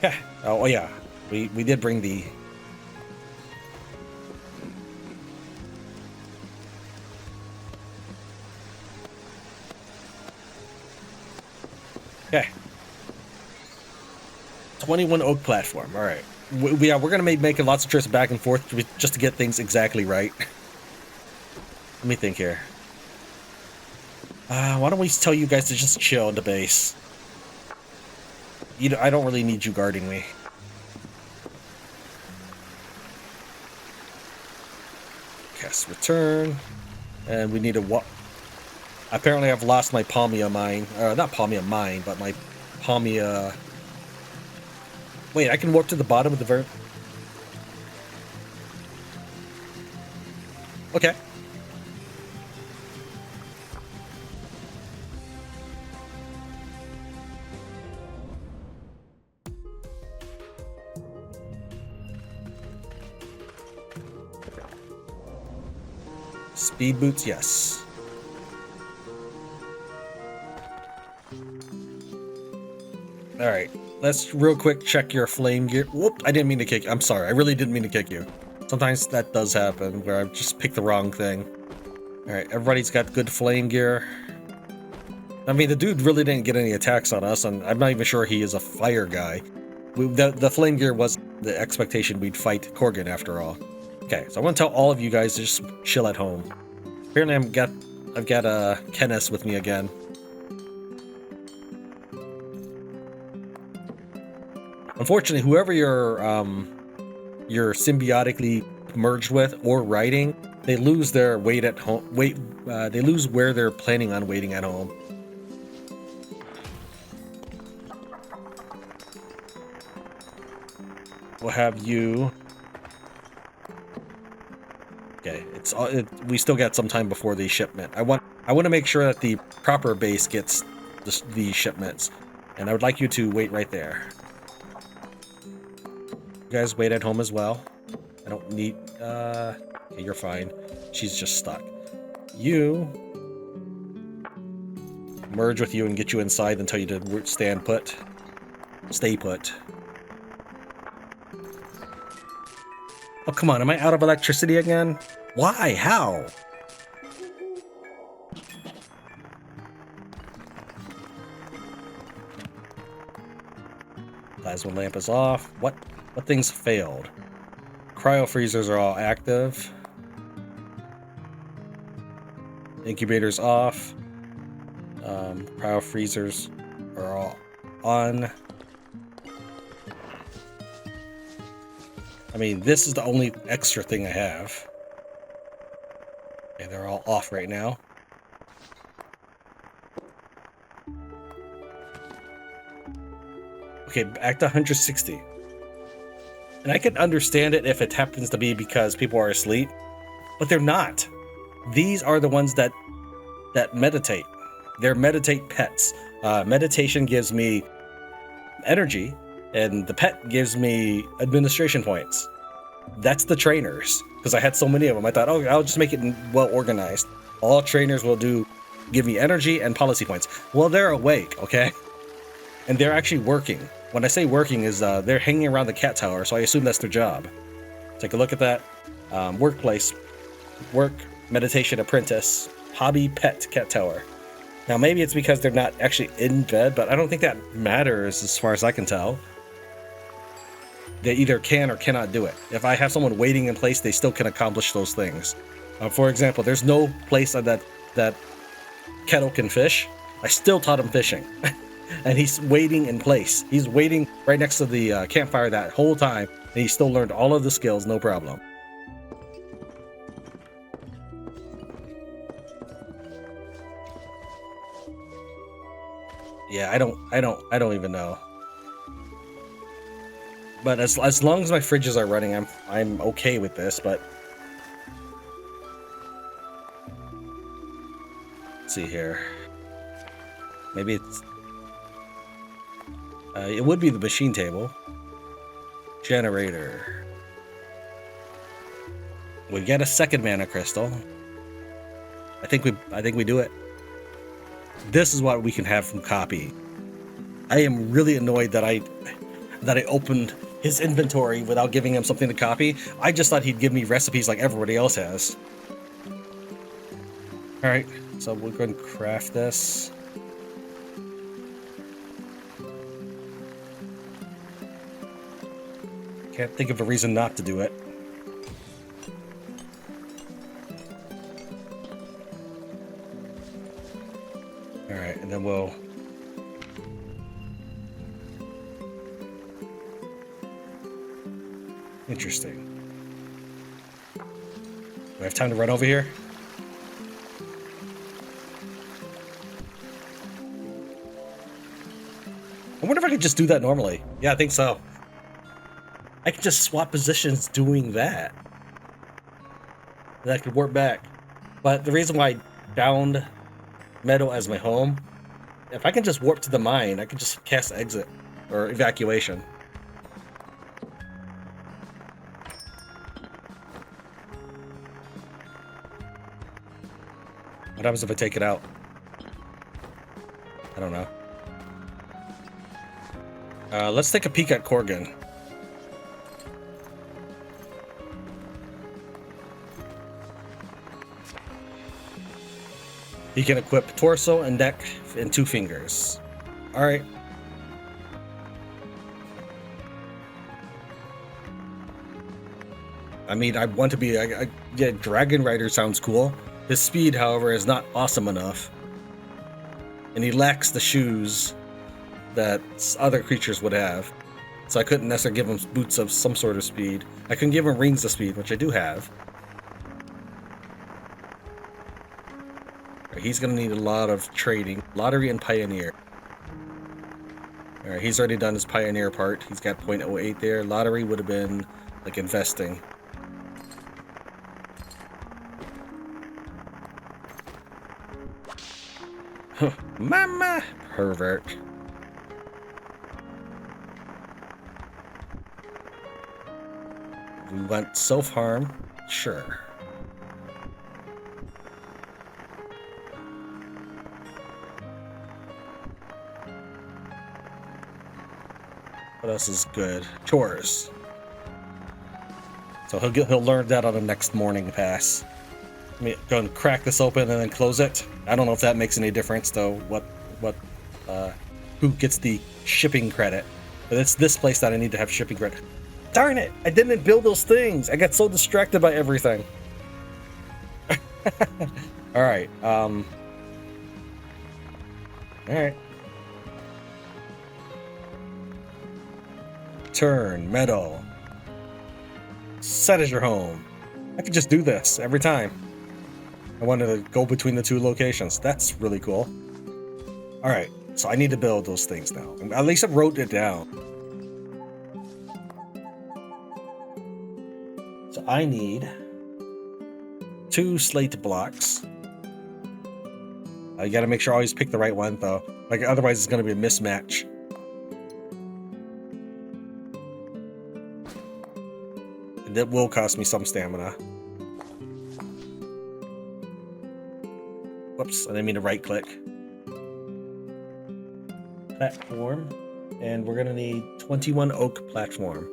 Yeah. Oh yeah, we did bring the. Okay. 21 oak platform. All right. We're gonna be making lots of trips back and forth just to get things exactly right. Let me think here. Why don't we tell you guys to just chill in the base? I don't really need you guarding me. Cast return, and we need a what? Apparently, I've lost my Palmia mine. Not Palmia mine, but my Palmia. Wait, I can warp to the bottom of the Okay. Speed boots, yes. Alright, let's real quick check your flame gear. Whoop, I didn't mean to kick you. I'm sorry, I really didn't mean to kick you. Sometimes that does happen, where I just picked the wrong thing. Alright, everybody's got good flame gear. I mean, the dude really didn't get any attacks on us, and I'm not even sure he is a fire guy. The flame gear was the expectation we'd fight Corgan after all. Okay, so I want to tell all of you guys to just chill at home. Apparently I've got Kenneth with me again. Unfortunately, whoever you're symbiotically merged with or riding, they lose their weight at home. They lose where they're planning on waiting at home. We'll have you. Okay, we still got some time before the shipment. I want to make sure that the proper base gets the shipments, and I would like you to wait right there. You guys wait at home as well. I don't need. Okay, you're fine. She's just stuck. You merge with you and get you inside and tell you to stand put. Stay put. Oh, come on. Am I out of electricity again? Why? How? Plasma lamp is off. What things failed? Cryo freezers are all active. Incubators off. Cryo freezers are all on. I mean, this is the only extra thing I have. Okay, they're all off right now. Okay, back to 160. And I can understand it if it happens to be because people are asleep, but they're not. These are the ones that meditate. They're meditate pets. Meditation gives me energy, and the pet gives me administration points. That's the trainers, because I had so many of them. I thought, oh, I'll just make it well organized. All trainers will give me energy and policy points. Well, they're awake, okay? And they're actually working. When I say working is they're hanging around the cat tower, so I assume that's their job. Take a look at that. Workplace, work, meditation apprentice, hobby pet cat tower. Now maybe it's because they're not actually in bed, but I don't think that matters as far as I can tell. They either can or cannot do it. If I have someone waiting in place, they still can accomplish those things. For example, there's no place that Kettle can fish. I still taught him fishing. And he's waiting in place. He's waiting right next to the campfire that whole time, and he still learned all of the skills, no problem. Yeah, I don't even know. But as long as my fridges are running, I'm okay with this. But let's see here. Maybe it's. It would be the machine table. Generator. We get a second mana crystal. I think we do it. This is what we can have from copy. I am really annoyed that I opened his inventory without giving him something to copy. I just thought he'd give me recipes like everybody else has. Alright, so we're going to craft this. Can't think of a reason not to do it. Alright, and then we'll... Interesting. Do I have time to run over here? I wonder if I could just do that normally. Yeah, I think so. I could just swap positions doing that. And I could warp back. But the reason why I found Meadow as my home, if I can just warp to the mine, I can just cast exit or evacuation. What happens if I take it out? I don't know. Let's take a peek at Corgan. He can equip torso and neck and 2 fingers. Alright. I mean, I want to be... yeah, Dragon Rider sounds cool. His speed, however, is not awesome enough. And he lacks the shoes that other creatures would have. So I couldn't necessarily give him boots of some sort of speed. I can give him rings of speed, which I do have. He's going to need a lot of trading. Lottery and Pioneer. Alright, he's already done his Pioneer part. He's got 0.08 there. Lottery would have been like investing. Mama! Pervert. We want self-harm? Sure. What else is good? Chores. So he'll learn that on the next morning pass. Let me go and crack this open and then close it. I don't know if that makes any difference though. Who gets the shipping credit? But it's this place that I need to have shipping credit. Darn it! I didn't build those things. I got so distracted by everything. All right. All right. Turn, meadow. Set as your home. I could just do this every time. I wanted to go between the 2 locations. That's really cool. Alright, so I need to build those things now. At least I wrote it down. So I need 2 slate blocks. You gotta make sure I always pick the right one though. Like otherwise it's gonna be a mismatch. That will cost me some stamina. Whoops, I didn't mean to right click. Platform. And we're gonna need 21 oak platform.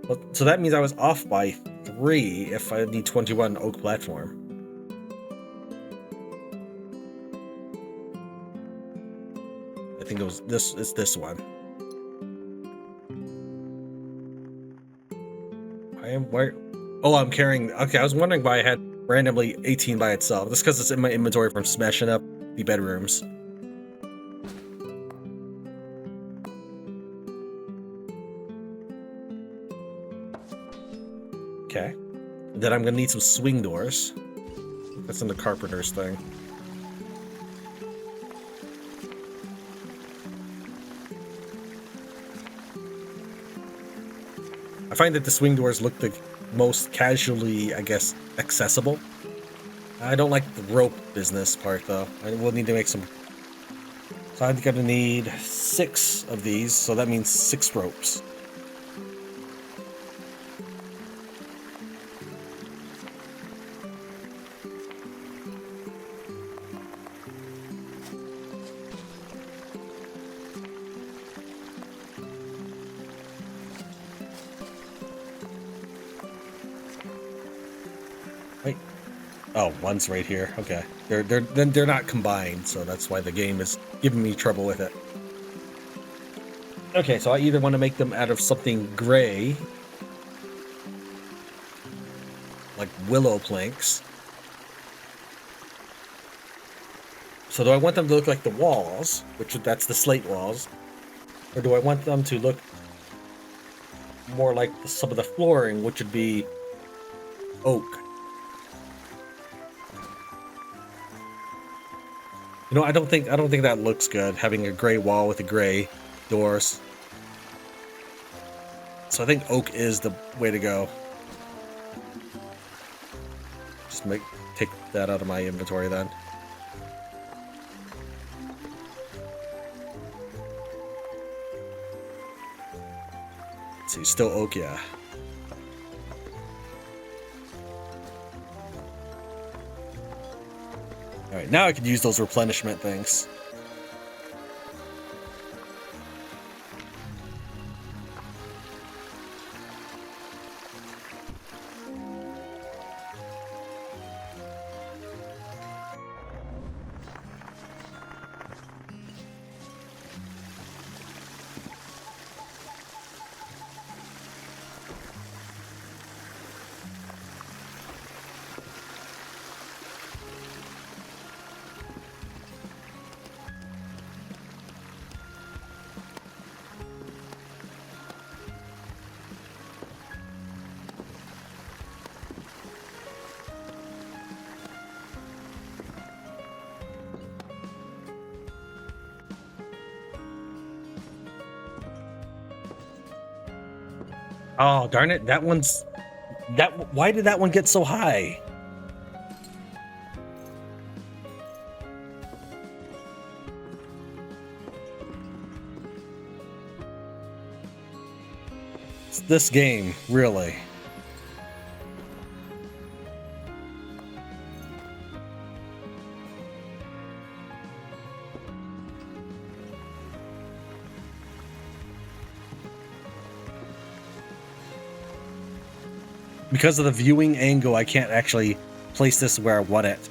Well, so that means I was off by 3 if I need 21 oak platform. I think it was this, it's this one. I'm carrying... Okay, I was wondering why I had randomly 18 by itself. That's because it's in my inventory from smashing up the bedrooms. Okay. And then I'm gonna need some swing doors. That's in the carpenter's thing. I find that the swing doors look the most casually, I guess, accessible. I don't like the rope business part, though. I will need to make some... So I'm gonna need 6 of these, so that means 6 ropes. Wait. Oh, one's right here. Okay. They're not combined, so that's why the game is giving me trouble with it. Okay, so I either want to make them out of something gray, like willow planks. So do I want them to look like the walls, that's the slate walls, or do I want them to look more like some of the flooring, which would be oak? You know, I don't think that looks good, having a gray wall with the gray doors. So I think oak is the way to go. Just take that out of my inventory then. Let's see, still oak, yeah. Alright, now I could use those replenishment things. Oh, darn it. Why did that one get so high? It's this game, really. Because of the viewing angle, I can't actually place this where I want it.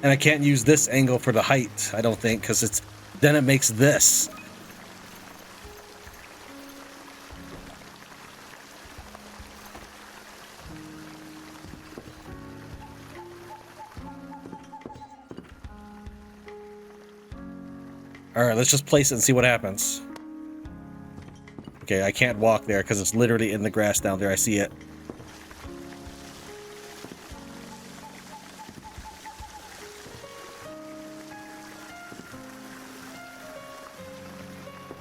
And I can't use this angle for the height, I don't think, because then it makes this. Alright, let's just place it and see what happens. Okay, I can't walk there because it's literally in the grass down there. I see it.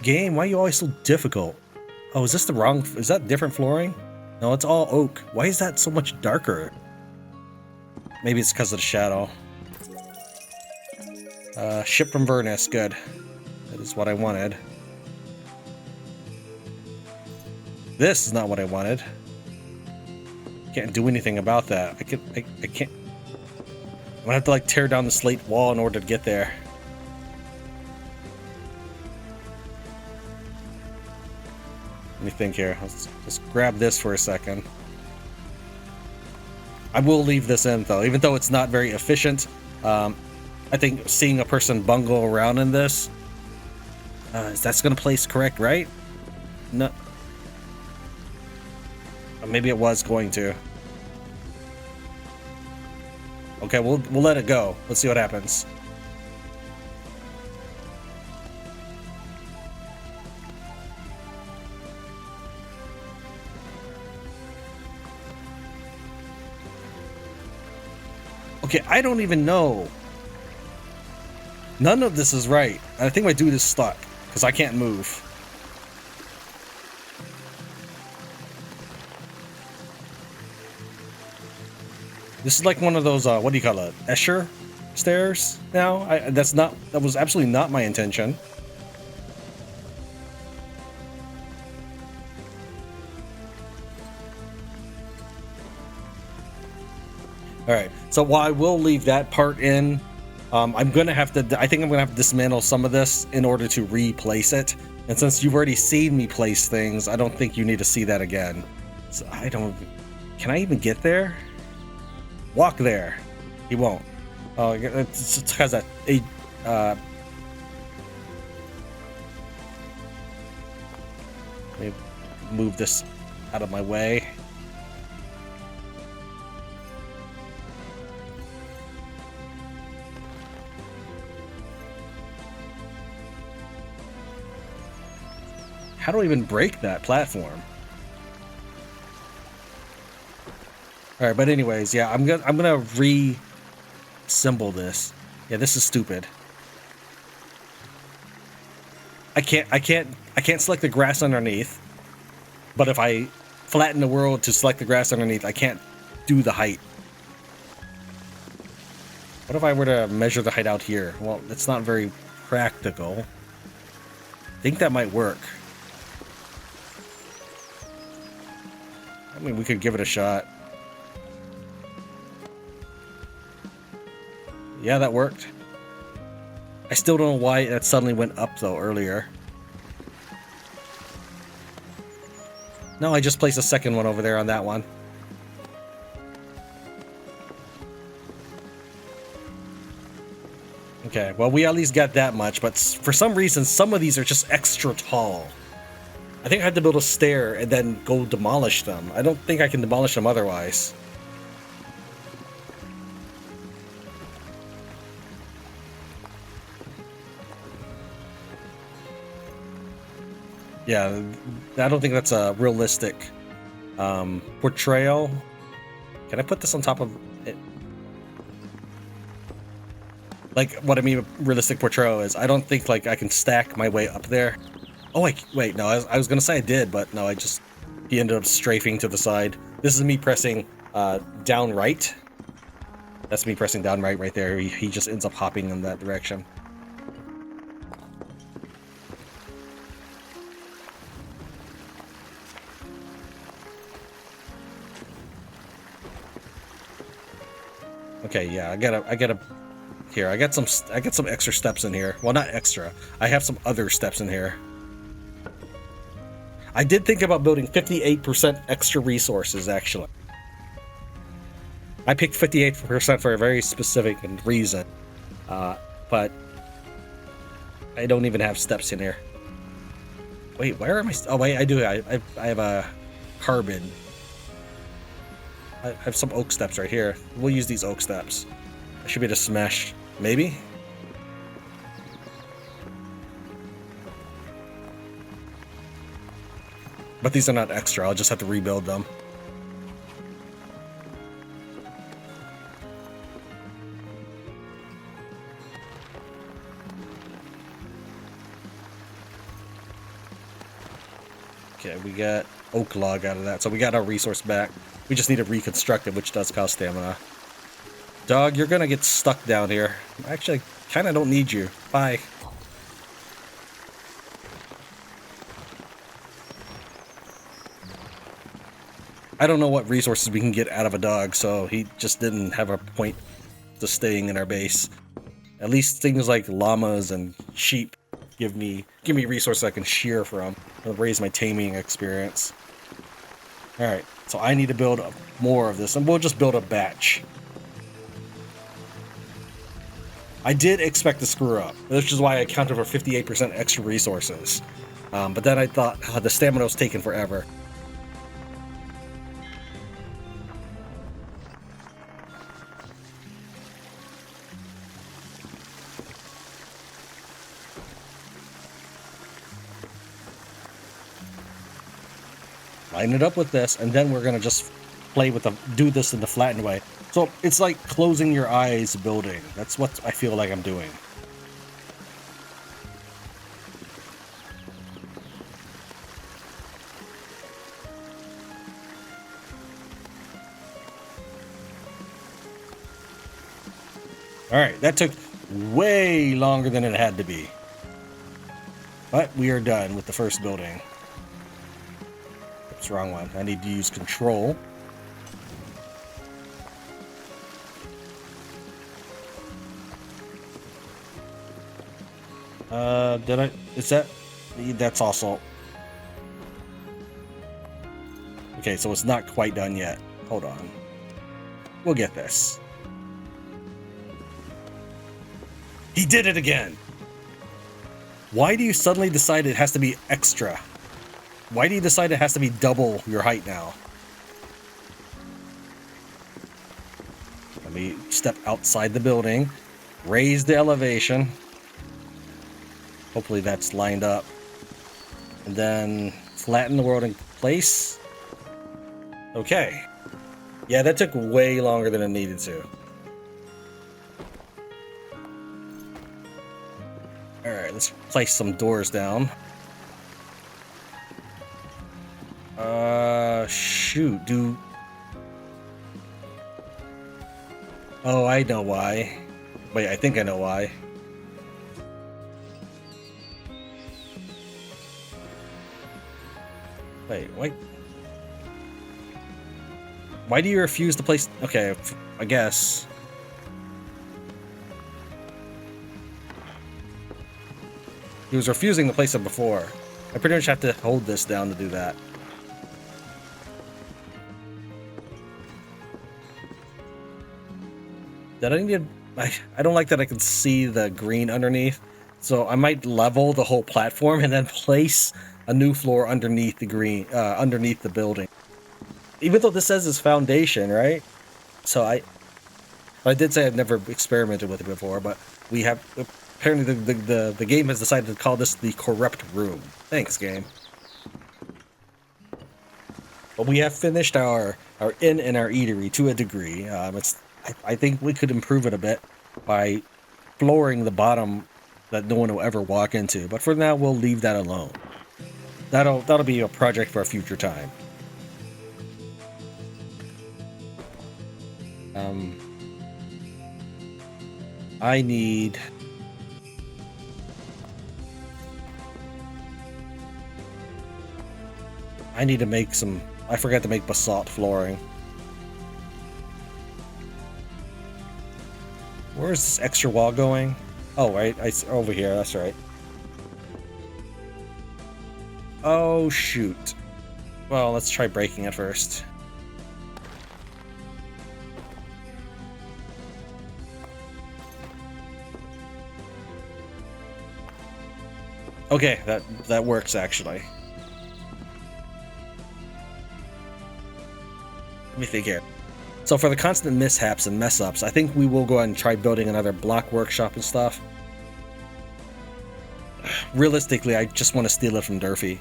Game, why are you always so difficult? Oh, is that different flooring? No, it's all oak. Why is that so much darker? Maybe it's because of the shadow. Ship from Vernus, good. That is what I wanted. This is not what I wanted. Can't do anything about that. I can't. I'm gonna have to like tear down the slate wall in order to get there. Let me think here. Let's just grab this for a second. I will leave this in though, even though it's not very efficient. I think seeing a person bungle around in this, that's gonna place correct, right? No. Maybe it was going to. Okay, we'll let it go. Let's see what happens. Okay, I don't even know. None of this is right. I think my dude is stuck because I can't move. This is like one of those, what do you call it? Escher stairs now? That was absolutely not my intention. Alright, so while I will leave that part in, I think I'm gonna have to dismantle some of this in order to replace it. And since you've already seen me place things, I don't think you need to see that again. So can I even get there? Walk there. He won't. Oh, it's because let me move this out of my way. How do I even break that platform? All right, but anyways, yeah, I'm gonna reassemble this. Yeah, this is stupid. I can't select the grass underneath. But if I flatten the world to select the grass underneath, I can't do the height. What if I were to measure the height out here? Well, it's not very practical. I think that might work. I mean, we could give it a shot. Yeah, that worked. I still don't know why that suddenly went up, though, earlier. No, I just placed a second one over there on that one. Okay, well, we at least got that much, but for some reason, some of these are just extra tall. I think I had to build a stair and then go demolish them. I don't think I can demolish them otherwise. Yeah, I don't think that's a realistic portrayal. Can I put this on top of it? Like, what I mean with realistic portrayal is, I don't think, like, I can stack my way up there. Oh, wait, no, I was gonna say I did, but no, he ended up strafing to the side. This is me pressing down right. That's me pressing down right there. He just ends up hopping in that direction. Okay, yeah, I gotta here. I got some extra steps in here. Well, not extra. I have some other steps in here. I did think about building 58% extra resources, actually. I picked 58% for a very specific reason, but I don't even have steps in here. Wait, where am I? Oh, wait, I do. I have a carbon. I have some oak steps right here. We'll use these oak steps. I should be able to smash, maybe? But these are not extra. I'll just have to rebuild them. Okay, we got oak log out of that, so we got our resource back. We just need to reconstruct it, which does cost stamina. Dog, you're gonna get stuck down here. Actually, I kinda don't need you. Bye. I don't know what resources we can get out of a dog, so he just didn't have a point to staying in our base. At least things like llamas and sheep give me resources I can shear from. It'll raise my taming experience. Alright, so I need to build more of this, and we'll just build a batch. I did expect to screw up, which is why I accounted for 58% extra resources. But then I thought, the stamina was taking forever. Line it up with this, and then we're gonna just do this in the flattened way. So it's like closing your eyes building. That's what I feel like I'm doing. Alright, that took way longer than it had to be. But we are done with the first building. Oops, wrong one. I need to use control. That's also... Okay, so it's not quite done yet. Hold on. We'll get this. He did it again! Why do you suddenly decide it has to be extra? Why do you decide it has to be double your height now? Let me step outside the building, raise the elevation. Hopefully that's lined up. And then flatten the world in place. Okay. Yeah, that took way longer than it needed to. Alright, let's place some doors down. Shoot, Oh, I know why. Wait, I think I know why. Wait, why? Why do you refuse to place... Okay, I guess. He was refusing to place them before. I pretty much have to hold this down to do that. Did I need... I don't like that I can see the green underneath. So I might level the whole platform and then place a new floor underneath the green, underneath the building. Even though this says it's foundation, right? So I did say I've never experimented with it before, but we have... Apparently the game has decided to call this the corrupt room. Thanks, game. But we have finished our inn and our eatery to a degree. I think we could improve it a bit by flooring the bottom that no one will ever walk into. But for now, we'll leave that alone. That'll be a project for a future time. I need... to make some... I forgot to make basalt flooring. Where's this extra wall going? Oh, right. Over here. That's right. Oh, shoot. Well, let's try breaking it first. Okay, that works, actually. Let me think here. So for the constant mishaps and mess-ups, I think we will go ahead and try building another block workshop and stuff. Realistically, I just want to steal it from Durfee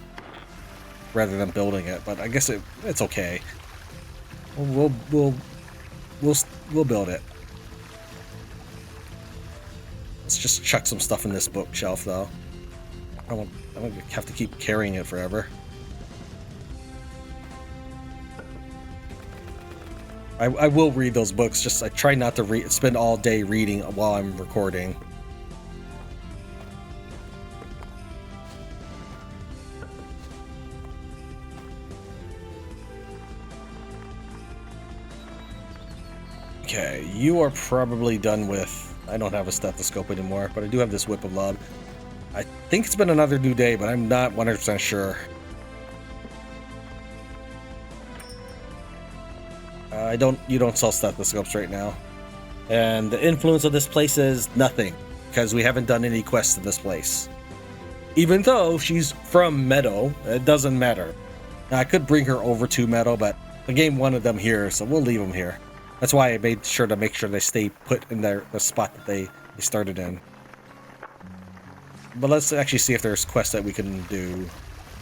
rather than building it, but I guess it's okay. We'll build it. Let's just chuck some stuff in this bookshelf, though. I don't have to keep carrying it forever. I will read those books, just I try not to spend all day reading while I'm recording. Okay, you are probably done with... I don't have a stethoscope anymore, but I do have this whip of love. I think it's been another new day, but I'm not 100% sure. You don't sell stethoscopes right now. And the influence of this place is nothing, because we haven't done any quests in this place. Even though she's from Meadow, it doesn't matter. Now, I could bring her over to Meadow, but the game wanted them here, so we'll leave them here. That's why I made sure to make sure they stay put in the spot that they started in. But let's actually see if there's quests that we can do.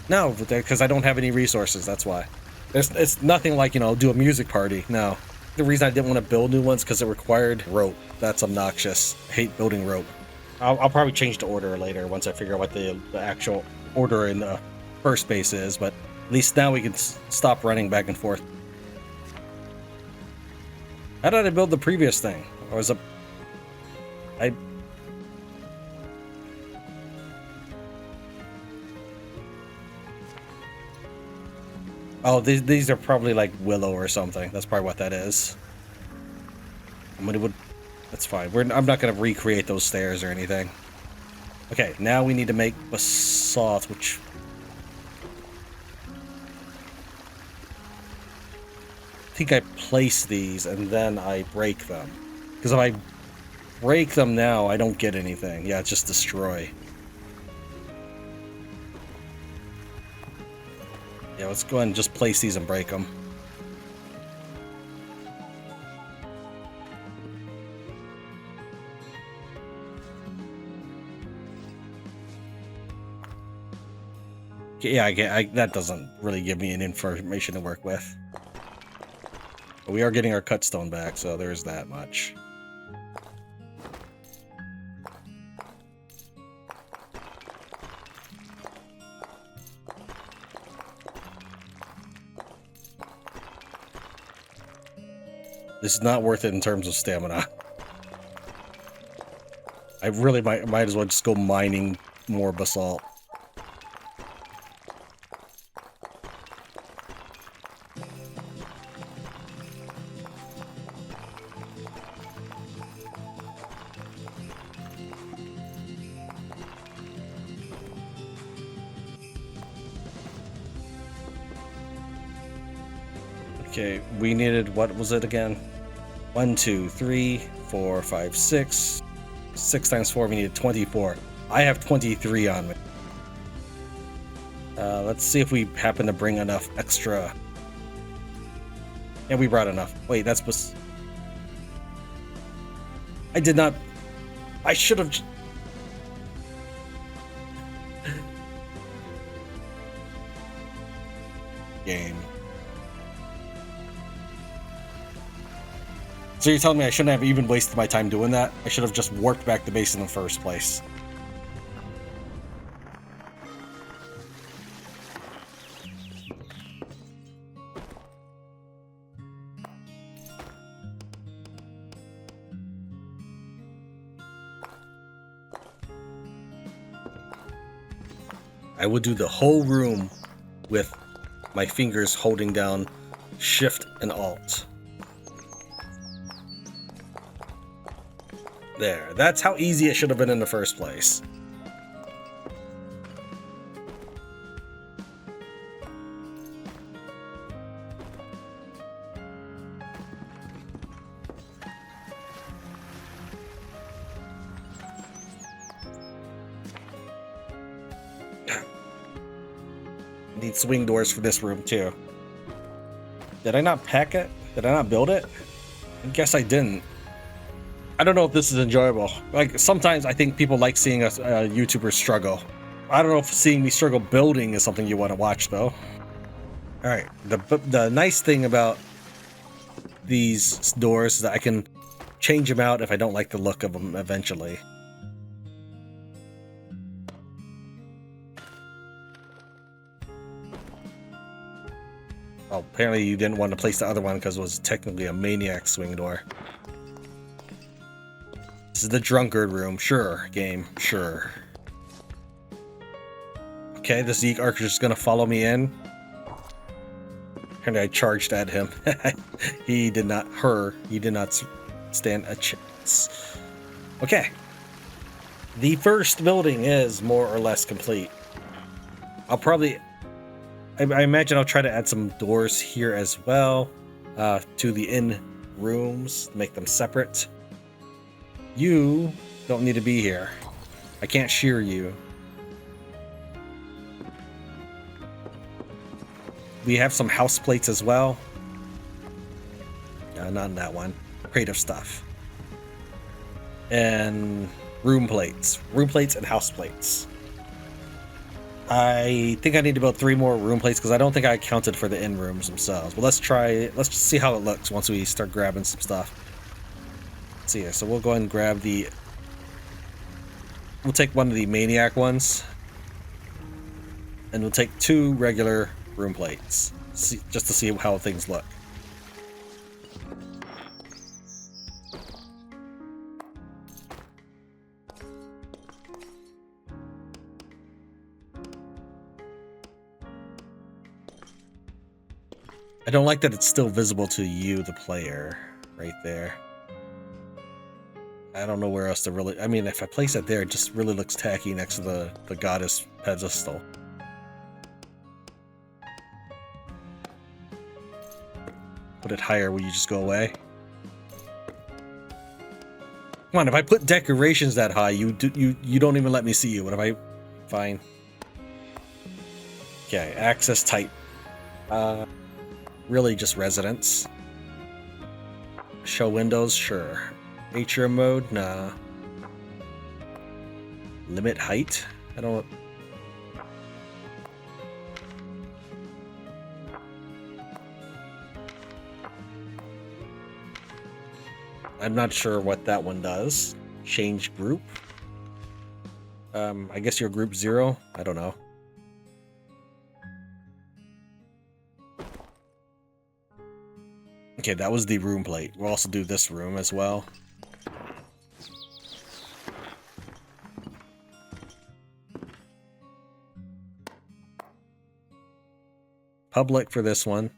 No, because I don't have any resources, that's why. It's nothing like, do a music party. No. The reason I didn't want to build new ones because it required rope. That's obnoxious. I hate building rope. I'll probably change the order later once I figure out what the actual order in the first base is, but at least now we can stop running back and forth. How did I build the previous thing? Or was it... Oh, these are probably like willow or something. That's probably what that is. That's fine. I'm not going to recreate those stairs or anything. Okay, now we need to make basalt, which... I think I place these and then I break them. Because if I break them now, I don't get anything. Yeah, it's just destroy. Yeah, let's go ahead and just place these and break them. Yeah, that doesn't really give me any information to work with. But we are getting our cut stone back, so there's that much. This is not worth it in terms of stamina. I really might as well just go mining more basalt. Okay, we needed, what was it again? 1, 2, 3, 4, 5, 6. 6 times 4, we needed 24. I have 23 on me. Let's see if we happen to bring enough extra. Yeah, we brought enough. Wait, that's... I did not... I should have... Game. So you're telling me I shouldn't have even wasted my time doing that? I should have just warped back the base in the first place. I would do the whole room with my fingers holding down Shift and Alt. There, that's how easy it should have been in the first place. Need swing doors for this room too. Did I not pack it? Did I not build it? I guess I didn't. I don't know if this is enjoyable. Like, sometimes I think people like seeing us YouTubers struggle. I don't know if seeing me struggle building is something you want to watch though. Alright, the nice thing about these doors is that I can change them out if I don't like the look of them eventually. Oh, apparently you didn't want to place the other one because it was technically a maniac swing door. This is the drunkard room. Sure, game. Sure. Okay, this Zeke Archer is going to follow me in. And I charged at him. He did not stand a chance. Okay. The first building is more or less complete. I'll probably... I imagine I'll try to add some doors here as well to the inn rooms, make them separate. You don't need to be here. I can't shear you. We have some house plates as well. Not in that one. Crate of stuff. And room plates. Room plates and house plates. I think I need to build 3 more room plates because I don't think I accounted for the inn rooms themselves. But let's just see how it looks once we start grabbing some stuff. Let's see here. So we'll go ahead and grab the... We'll take one of the maniac ones. And we'll take 2 regular room plates. Just to see how things look. I don't like that it's still visible to you, the player, right there. I don't know where else to really... I mean, if I place it there, it just really looks tacky next to the goddess pedestal. Put it higher, will you just go away? Come on, if I put decorations that high, you don't even let me see you. What if I... Fine. Okay, access type. Really just residence. Show windows, sure. Nature mode, nah. Limit height? I don't... I'm not sure what that one does. Change group? I guess you're group 0? I don't know. Okay, that was the room plate. We'll also do this room as well. Public for this one.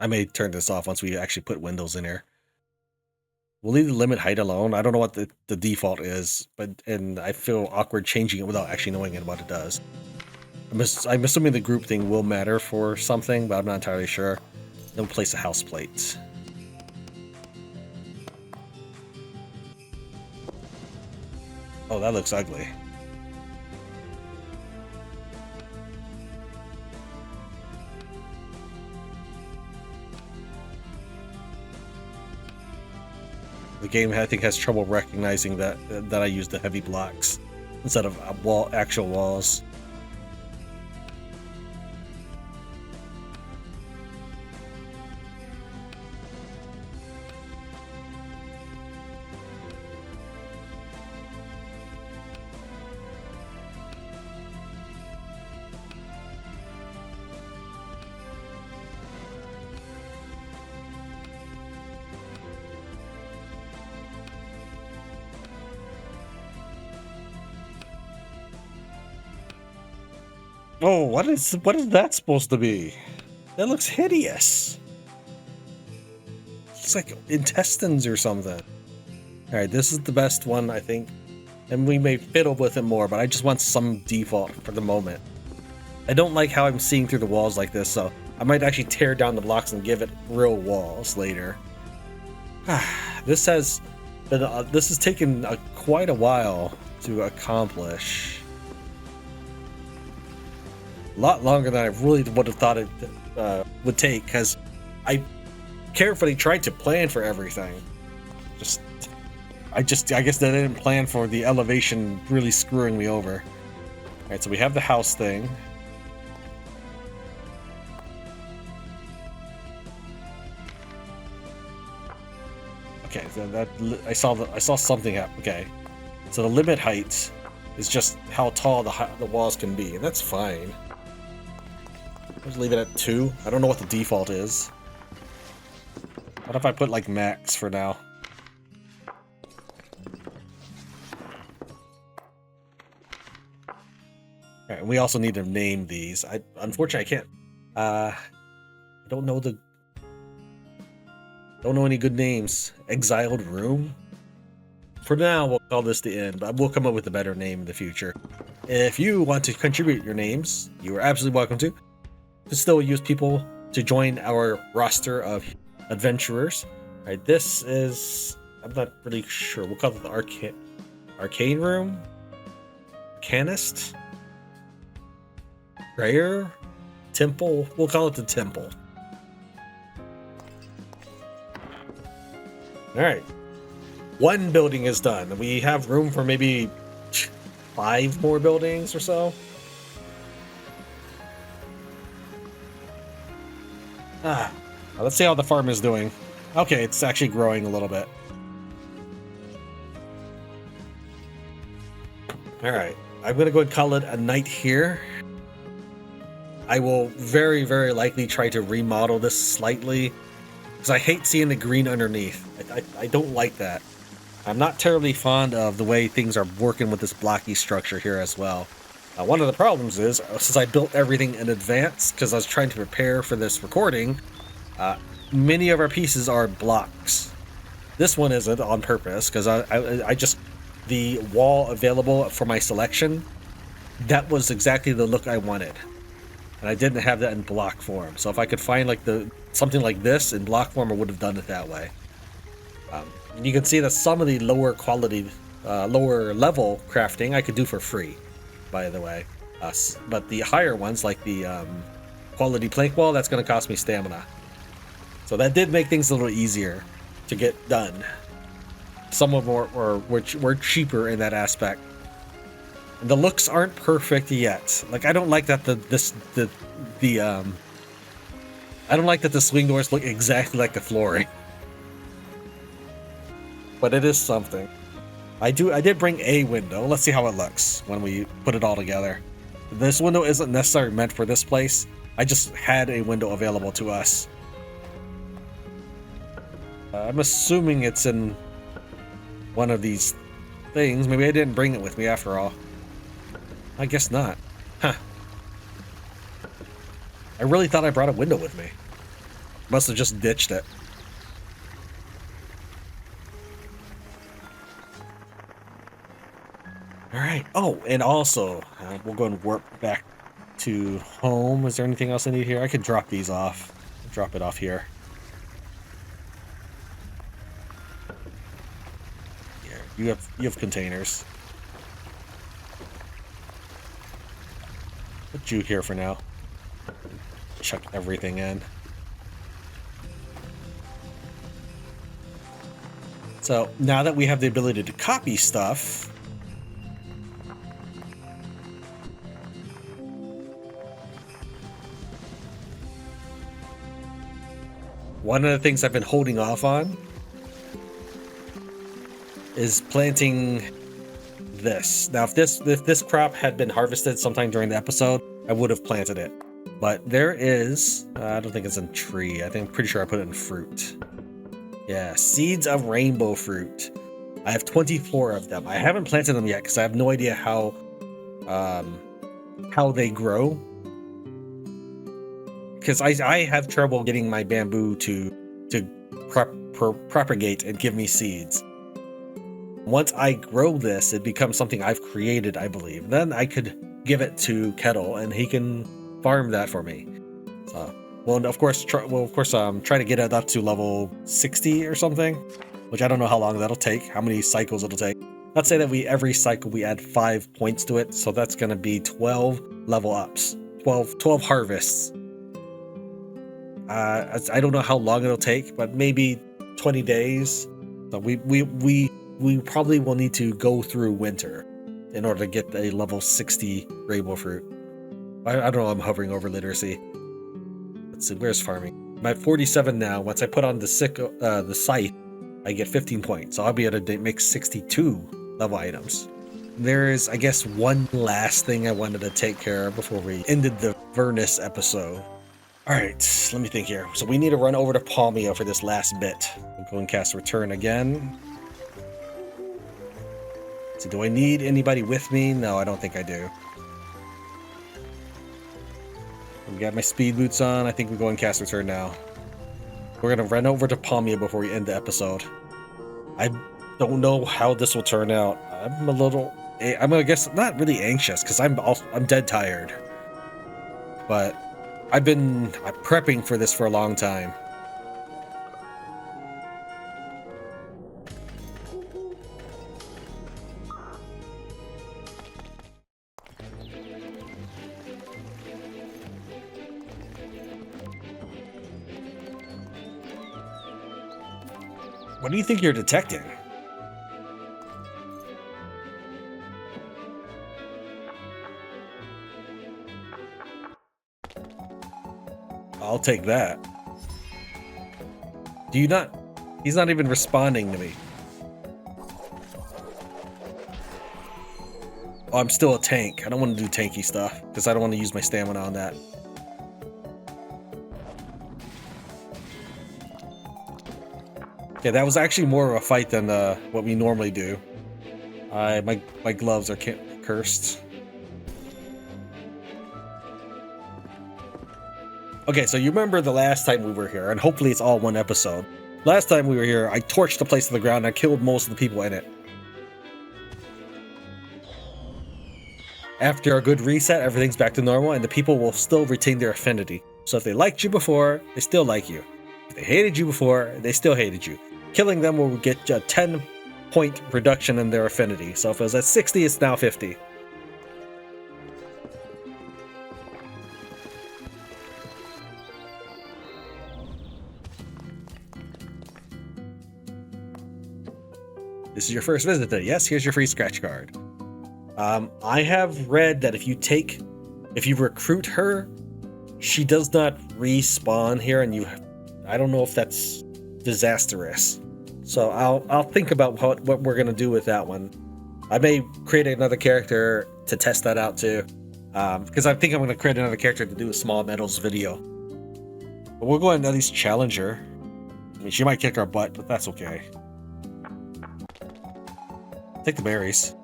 I may turn this off once we actually put windows in here. We'll leave the limit height alone. I don't know what the default is, and I feel awkward changing it without actually knowing what it does. I'm assuming the group thing will matter for something, but I'm not entirely sure. Then we'll place a house plate. Oh, that looks ugly. The game, I think, has trouble recognizing that I use the heavy blocks instead of actual walls. Oh, what is that supposed to be? That looks hideous. It's like intestines or something. All right, this is the best one, I think. And we may fiddle with it more, but I just want some default for the moment. I don't like how I'm seeing through the walls like this, so I might actually tear down the blocks and give it real walls later. This has taken quite a while to accomplish. A lot longer than I really would have thought it would take, because I carefully tried to plan for everything. I guess I didn't plan for the elevation really screwing me over. Alright, so we have the house thing. Okay, so I saw something happen. Okay, so the limit height is just how tall the walls can be, and that's fine. Just leave it at 2. I don't know what the default is. What if I put like max for now? Alright, we also need to name these. Unfortunately I can't. I don't know any good names. Exiled Room? For now, we'll call this the end, but we'll come up with a better name in the future. If you want to contribute your names, you are absolutely welcome to. We still use people to join our roster of adventurers. Alright, this is... I'm not really sure. We'll call it the Arcane Room? Arcanist? Prayer? Temple? We'll call it the Temple. Alright. 1 building is done. We have room for maybe 5 more buildings or so. Let's see how the farm is doing. Okay, it's actually growing a little bit. Alright, I'm gonna go and call it a night here. I will very, very likely try to remodel this slightly, because I hate seeing the green underneath. I don't like that. I'm not terribly fond of the way things are working with this blocky structure here as well. One of the problems is, since I built everything in advance, because I was trying to prepare for this recording, many of our pieces are blocks. This one isn't on purpose, because I just... The wall available for my selection, that was exactly the look I wanted. And I didn't have that in block form. So if I could find like something like this in block form, I would have done it that way. You can see that some of the lower quality, lower level crafting I could do for free, by the way. But the higher ones, like the quality plank wall, that's going to cost me stamina. So that did make things a little easier to get done. Some of them were cheaper in that aspect. The looks aren't perfect yet. Like, I don't like that I don't like that the swing doors look exactly like the flooring. But it is something. I did bring a window. Let's see how it looks when we put it all together. This window isn't necessarily meant for this place. I just had a window available to us. I'm assuming it's in one of these things. Maybe I didn't bring it with me after all. I guess not. Huh. I really thought I brought a window with me. Must have just ditched it. Alright. Oh, and also, we'll go and warp back to home. Is there anything else I need here? I could drop these off. Drop it off here. Here, you have containers. Put you here for now. Chuck everything in. So now that we have the ability to copy stuff, one of the things I've been holding off on is planting this. Now, if this crop had been harvested sometime during the episode, I would have planted it. But there is, I don't think it's in tree. I'm pretty sure I put it in fruit. Yeah, seeds of rainbow fruit. I have 24 of them. I haven't planted them yet because I have no idea how they grow. Because I have trouble getting my bamboo to propagate and give me seeds. Once I grow this, it becomes something I've created, I believe. Then I could give it to Kettle, and he can farm that for me. So, well, of course, try to get it up to level 60 or something, which I don't know how long that'll take, how many cycles it'll take. Let's say that every cycle we add 5 points to it, so that's going to be 12 level ups, 12 harvests. I don't know how long it'll take, but maybe 20 days. So we probably will need to go through winter in order to get a level 60 rainbow fruit. I don't know, I'm hovering over literacy. Let's see, where's farming? I'm at 47 now. Once I put on the scythe, I get 15 points. So I'll be able to make 62 level items. There is, I guess, one last thing I wanted to take care of before we ended the Vernus episode. Alright, let me think here. So we need to run over to Palmia for this last bit. We'll go and cast Return again. So do I need anybody with me? No, I don't think I do. We got my speed boots on. I think we go and cast Return now. We're going to run over to Palmia before we end the episode. I don't know how this will turn out. I'm I guess not really anxious because I'm dead tired. But I'm prepping for this for a long time. What do you think you're detecting? I'll take that. Do you not? He's not even responding to me. Oh, I'm still a tank. I don't want to do tanky stuff because I don't want to use my stamina on that. Okay, that was actually more of a fight than what we normally do. My gloves are cursed. Okay, so you remember the last time we were here, and hopefully it's all one episode. Last time we were here, I torched the place to the ground and I killed most of the people in it. After a good reset, everything's back to normal, and the people will still retain their affinity. So if they liked you before, they still like you. If they hated you before, they still hated you. Killing them will get a 10-point reduction in their affinity. So if it was at 60, it's now 50. This is your first visit today. Yes, here's your free scratch card. I have read that if you recruit her, she does not respawn here, and I don't know if that's disastrous. So I'll think about what we're gonna do with that one. I may create another character to test that out too, because I think I'm gonna create another character to do a small medals video. But we'll go ahead and at least challenge her. I mean, she might kick our butt, but that's okay. Take the berries.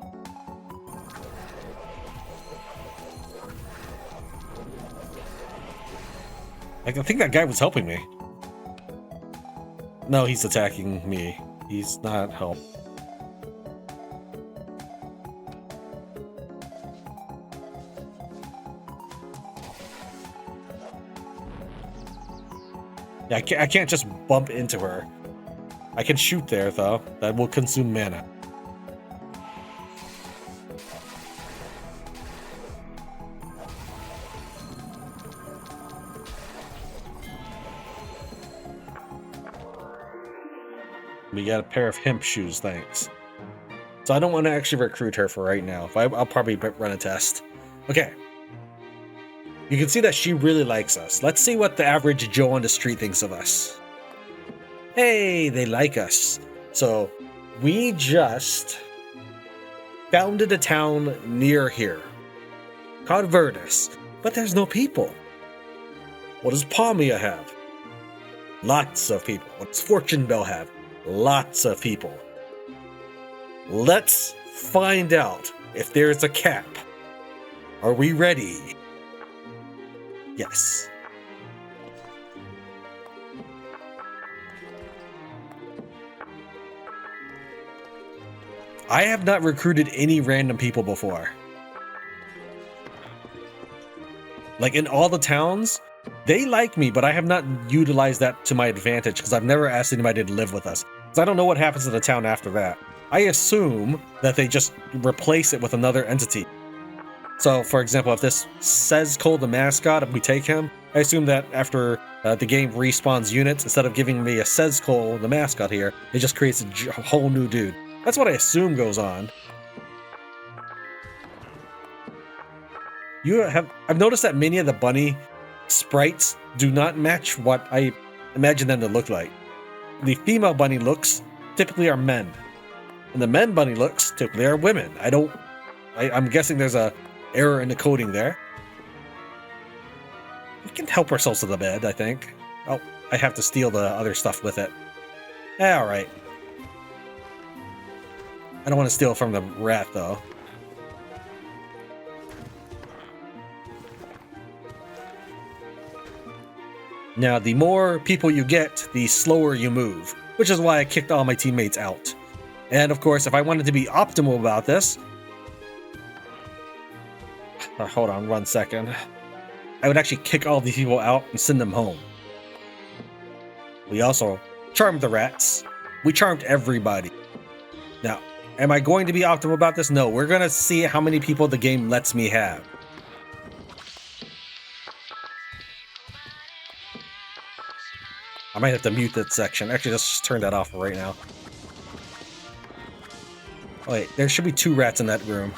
I think that guy was helping me. No, he's attacking me. He's not help. Yeah, I can't just bump into her. I can shoot there, though. That will consume mana. We got a pair of hemp shoes, thanks. So I don't want to actually recruit her for right now. I'll probably run a test. Okay. You can see that she really likes us. Let's see what the average Joe on the street thinks of us. Hey, they like us. So we just founded a town near here called Verdus, but there's no people. What does Palmia have? Lots of people. What does Fortune Bell have? Lots of people. Let's find out if there's a cap. Are we ready? Yes. I have not recruited any random people before. Like in all the towns, they like me, but I have not utilized that to my advantage because I've never asked anybody to live with us. Because I don't know what happens to the town after that. I assume that they just replace it with another entity. So, for example, if this says Cole the mascot, if we take him, I assume that after the game respawns units, instead of giving me a says Cole the mascot here, it just creates a whole new dude. That's what I assume goes on. I've noticed that many of the bunny sprites do not match what I imagine them to look like. The female bunny looks typically are men, and the men bunny looks typically are women. I'm guessing there's a error in the coding there. We can help ourselves to the bed, I think. Oh, I have to steal the other stuff with it. Alright. I don't want to steal from the rat, though. Now, the more people you get, the slower you move, which is why I kicked all my teammates out. And of course, if I wanted to be optimal about this... hold on 1 second. I would actually kick all these people out and send them home. We also charmed the rats. We charmed everybody. Now, am I going to be optimal about this? No, we're going to see how many people the game lets me have. I might have to mute that section. Actually, let's just turn that off right now. Oh, wait, there should be 2 rats in that room.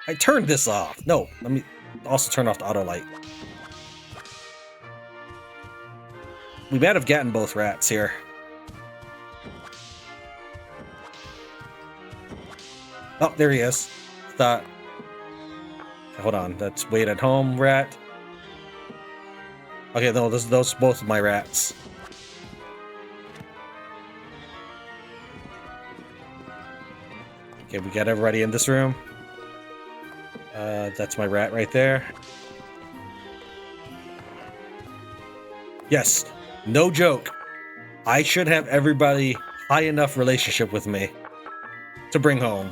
I turned this off. No, let me also turn off the auto light. We might have gotten both rats here. Oh, there he is. Thought. Hold on, that's wait at home rat. Okay, no, those are both my rats. Okay, we got everybody in this room. That's my rat right there. Yes, no joke. I should have everybody high enough relationship with me to bring home.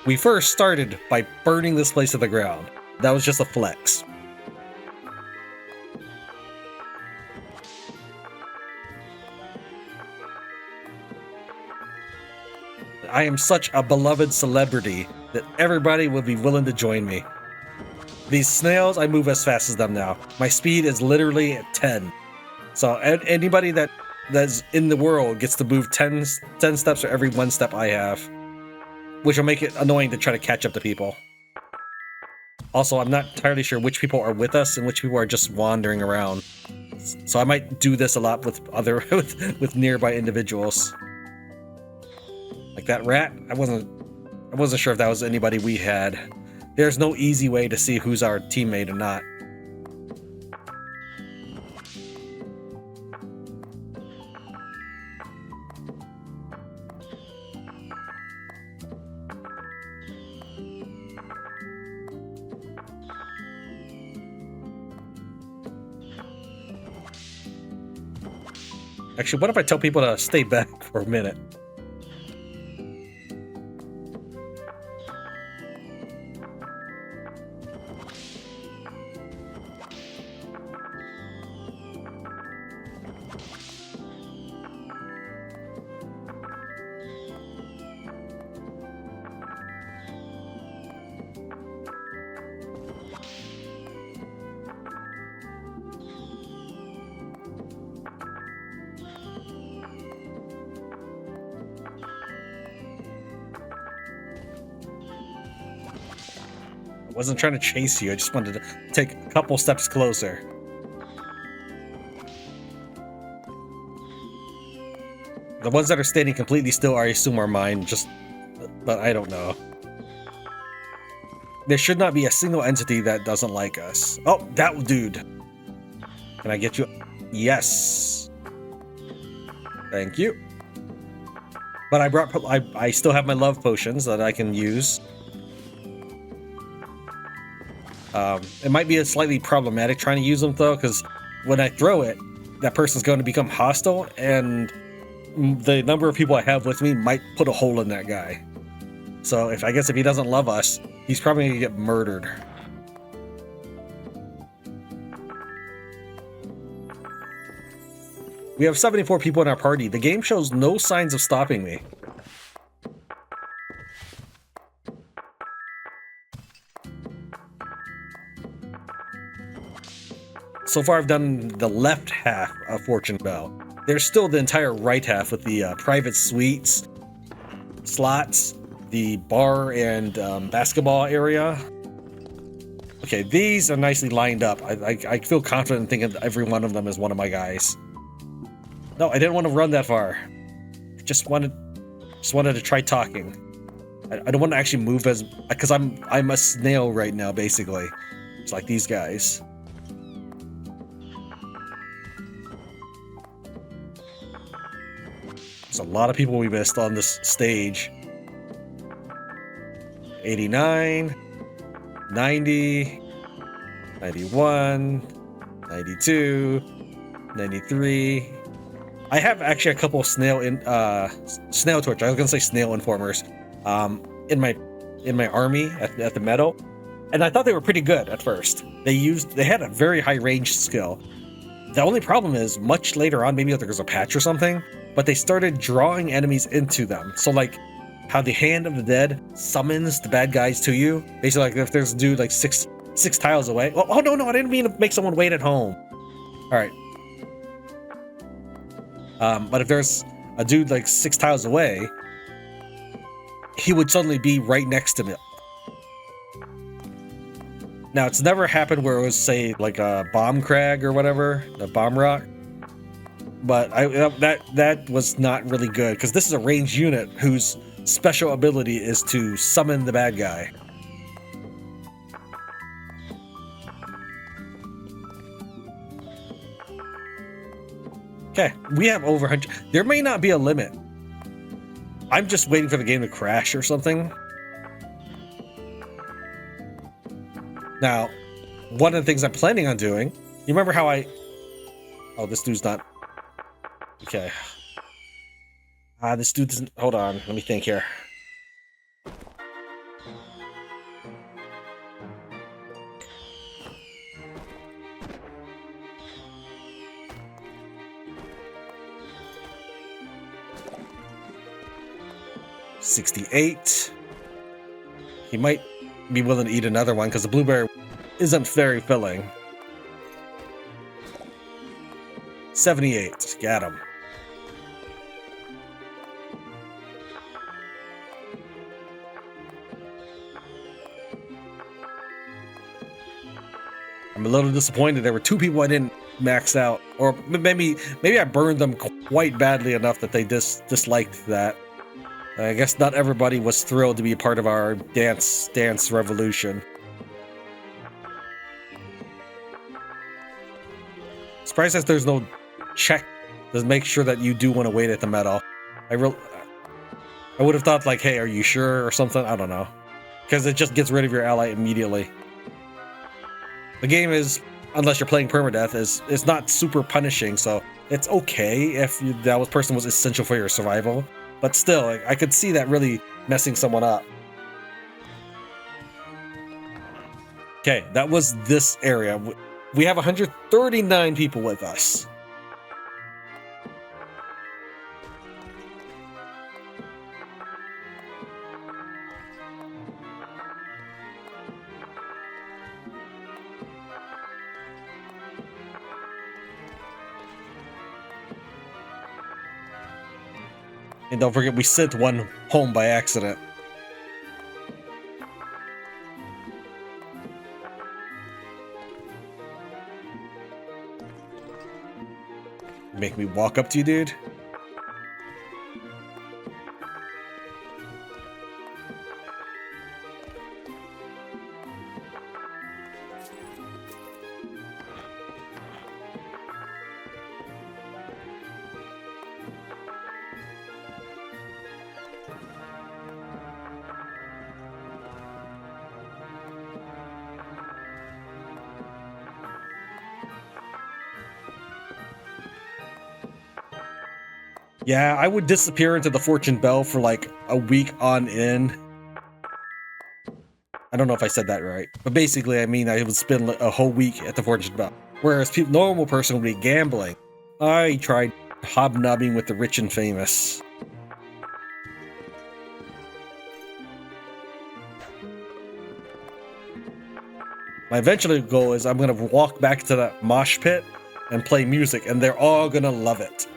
We first started by burning this place to the ground. That was just a flex. I am such a beloved celebrity that everybody would be willing to join me. These snails, I move as fast as them now. My speed is literally at 10. So anybody that's in the world gets to move 10 steps for every 1 step I have. Which will make it annoying to try to catch up to people. Also, I'm not entirely sure which people are with us and which people are just wandering around. So I might do this a lot with with nearby individuals. Like that rat, I wasn't sure if that was anybody we had. There's no easy way to see who's our teammate or not. Actually, what if I tell people to stay back for a minute? wasn't trying to chase you. I just wanted to take a couple steps closer. The ones that are standing completely still, I assume, are mine. But I don't know. There should not be a single entity that doesn't like us. Oh, that dude. Can I get you? Yes. Thank you. But I still have my love potions that I can use. It might be slightly problematic trying to use them though, because when I throw it, that person's going to become hostile, and the number of people I have with me might put a hole in that guy. So if he doesn't love us, he's probably gonna get murdered. We have 74 people in our party. The game shows no signs of stopping me. So far I've done the left half of Fortune Bell. There's still the entire right half with the private suites, slots, the bar and basketball area. Okay, these are nicely lined up. I feel confident thinking that every one of them is one of my guys. No, I didn't want to run that far. I just wanted to try talking. I don't want to actually move because I'm a snail right now, basically. It's like these guys. There's a lot of people we missed on this stage. 89, 90, 91, 92, 93. I have actually a couple of snail torch. I was gonna say snail informers, in my army at the meadow, and I thought they were pretty good at first. They had a very high range skill. The only problem is much later on, maybe there was a patch or something, but they started drawing enemies into them. So like how the Hand of the Dead summons the bad guys to you. Basically, like if there's a dude like six tiles away. Oh no, I didn't mean to make someone wait at home. All right. But if there's a dude like 6 tiles away, he would suddenly be right next to me. Now, it's never happened where it was, say, like a bomb crag or whatever, the bomb rock. But that was not really good, because this is a ranged unit whose special ability is to summon the bad guy. Okay, we have over 100. There may not be a limit. I'm just waiting for the game to crash or something. Now, one of the things I'm planning on doing, you remember how oh, this dude's not... Okay. This dude doesn't... Hold on, let me think here. $68. He might be willing to eat another one because the blueberry isn't very filling. 78. Got him. I'm a little disappointed. There were 2 people I didn't max out, or maybe I burned them quite badly enough that they disliked that. I guess not everybody was thrilled to be a part of our dance revolution. Surprised that there's no check to make sure that you do want to wait at the meadow. I would have thought like, hey, are you sure or something? I don't know, because it just gets rid of your ally immediately. The game is, unless you're playing permadeath, is not super punishing, so it's okay if that person was essential for your survival. But still, I could see that really messing someone up. Okay, that was this area. We have 139 people with us. And don't forget, we sent one home by accident. make me walk up to you, dude? Yeah, I would disappear into the Fortune Bell for like a week on end. I don't know if I said that right, but basically, I mean, I would spend a whole week at the Fortune Bell. Whereas a normal person would be gambling. I tried hobnobbing with the rich and famous. My eventual goal is I'm gonna walk back to that mosh pit and play music, and they're all gonna love it.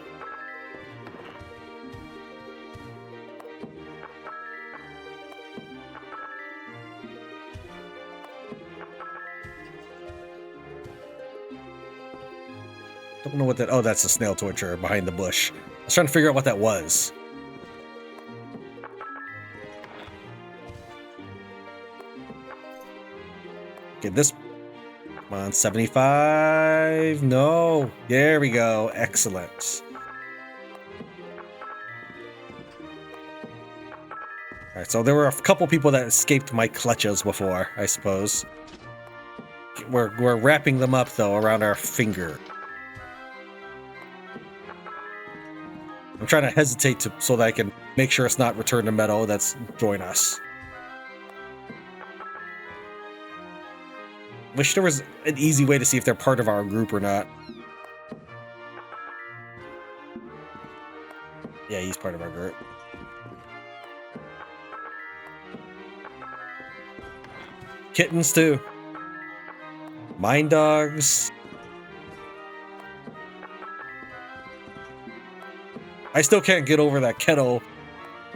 Don't know what that. Oh, that's a snail torture behind the bush. I was trying to figure out what that was. Okay, this. Come on, 75. No. There we go. Excellent. Alright, so there were a couple people that escaped my clutches before, I suppose. We're wrapping them up, though, around our finger. I'm trying to hesitate so that I can make sure it's not Return to Meadow that's join us. Wish there was an easy way to see if they're part of our group or not. Yeah, he's part of our group. Kittens, too. Mine dogs. I still can't get over that Kettle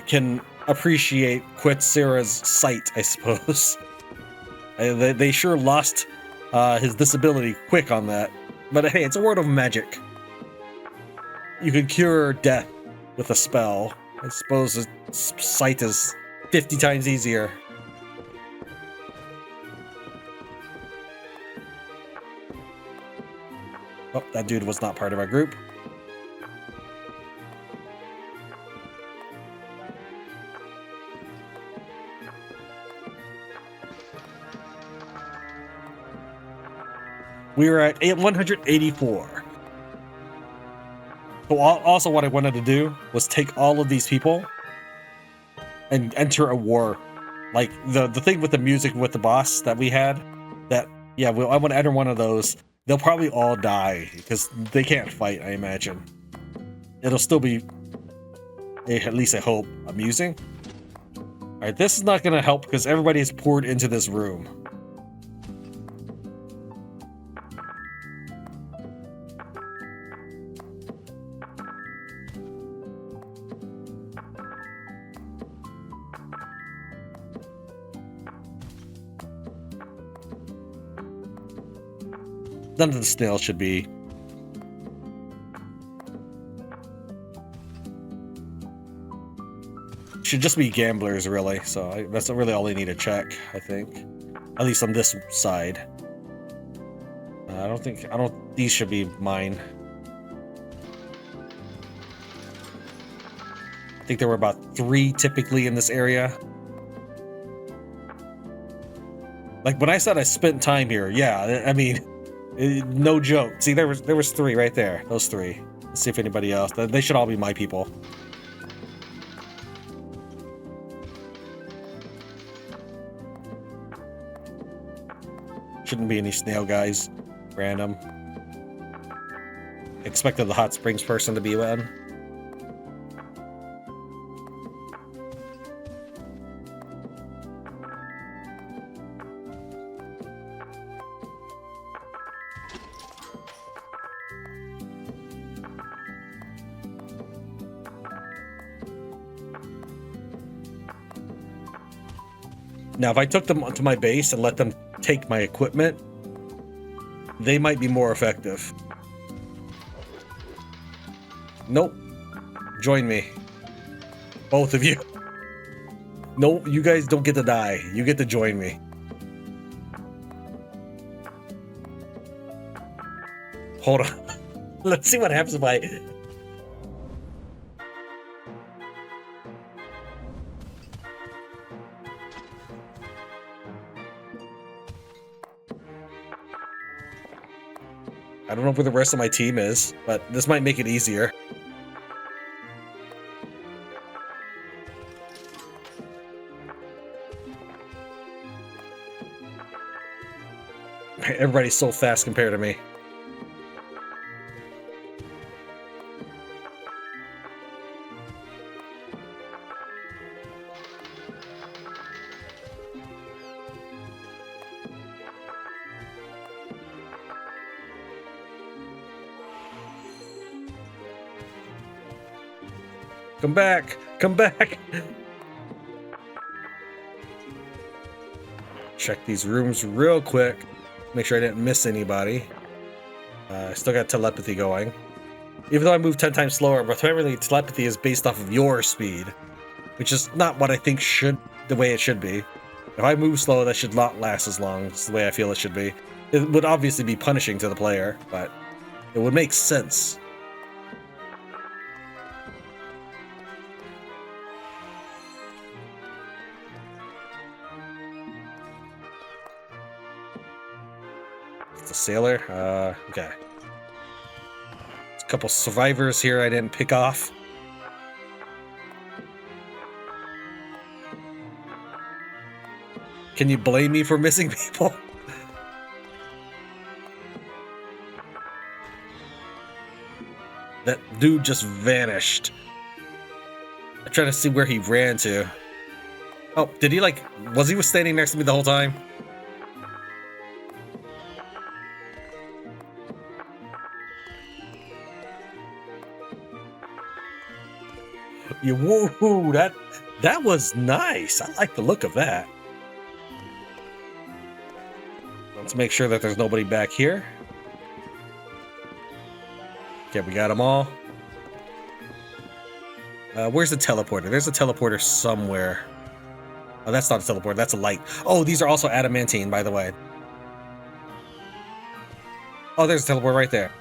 can appreciate Quetzera's sight, I suppose. They sure lost his disability quick on that. But hey, it's a word of magic. You can cure death with a spell. I suppose his sight is 50 times easier. Oh, that dude was not part of our group. We were at 184. So also what I wanted to do was take all of these people and enter a war. Like the thing with the music with the boss that we had, that, yeah, I want to enter one of those. They'll probably all die because they can't fight, I imagine. It'll still be, at least I hope, amusing. Alright, this is not going to help because everybody is poured into this room. None of the snails should be. Should just be gamblers, really. So that's really all they need to check, I think. At least on this side. These should be mine. I think there were about 3 typically in this area. Like when I said I spent time here, yeah, I mean, no joke. See, there was 3 right there. Those 3. Let's see if anybody else. They should all be my people. Shouldn't be any snail guys. Random. Expected the hot springs person to be one. Now, if I took them to my base and let them take my equipment, they might be more effective. Nope. Join me. Both of you. Nope, you guys don't get to die. You get to join me. Hold on. Let's see what happens if I... I don't know where the rest of my team is, but this might make it easier. Everybody's so fast compared to me. Come back! Come back! Check these rooms real quick. Make sure I didn't miss anybody. I still got telepathy going. Even though I move 10 times slower, but apparently telepathy is based off of your speed, which is not what I think the way it should be. If I move slow, that should not last as long. It's the way I feel it should be. It would obviously be punishing to the player, but it would make sense. It's a sailor. Okay. There's a couple survivors here I didn't pick off. Can you blame me for missing people? That dude just vanished. I'm trying to see where he ran to. Oh, did he was he standing next to me the whole time? Yeah, woohoo, that was nice. I like the look of that. Let's make sure that there's nobody back here. Okay, we got them all. Where's the teleporter? There's a teleporter somewhere. Oh, that's not a teleporter. That's a light. Oh, these are also adamantine, by the way. Oh, there's a teleporter right there.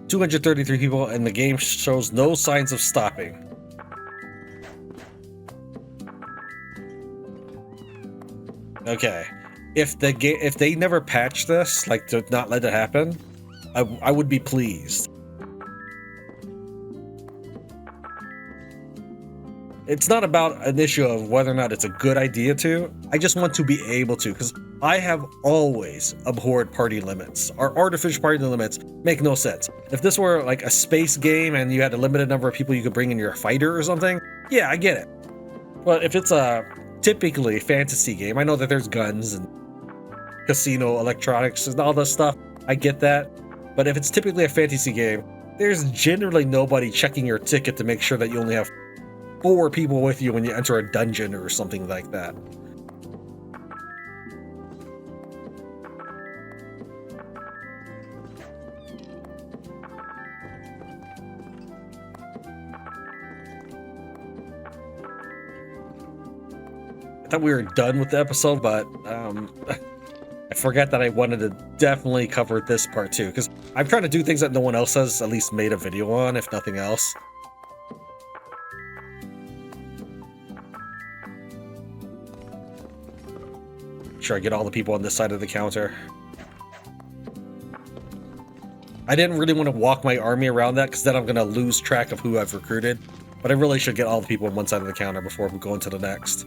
$233 people, and the game shows no signs of stopping. Okay, if they never patch this, to not let it happen, I would be pleased. It's not about an issue of whether or not it's a good idea to. I just want to be able to, because I have always abhorred party limits. Our artificial party limits make no sense. If this were like a space game and you had a limited number of people you could bring in your fighter or something, yeah, I get it. But if it's a typically fantasy game, I know that there's guns and casino electronics and all this stuff. I get that. But if it's typically a fantasy game, there's generally nobody checking your ticket to make sure that you only have 4 people with you when you enter a dungeon or something like that. I thought we were done with the episode, but I forgot that I wanted to definitely cover this part too, because I'm trying to do things that no one else has at least made a video on, if nothing else. Sure, I get all the people on this side of the counter. I didn't really want to walk my army around that, because then I'm going to lose track of who I've recruited. But I really should get all the people on one side of the counter before we go into the next.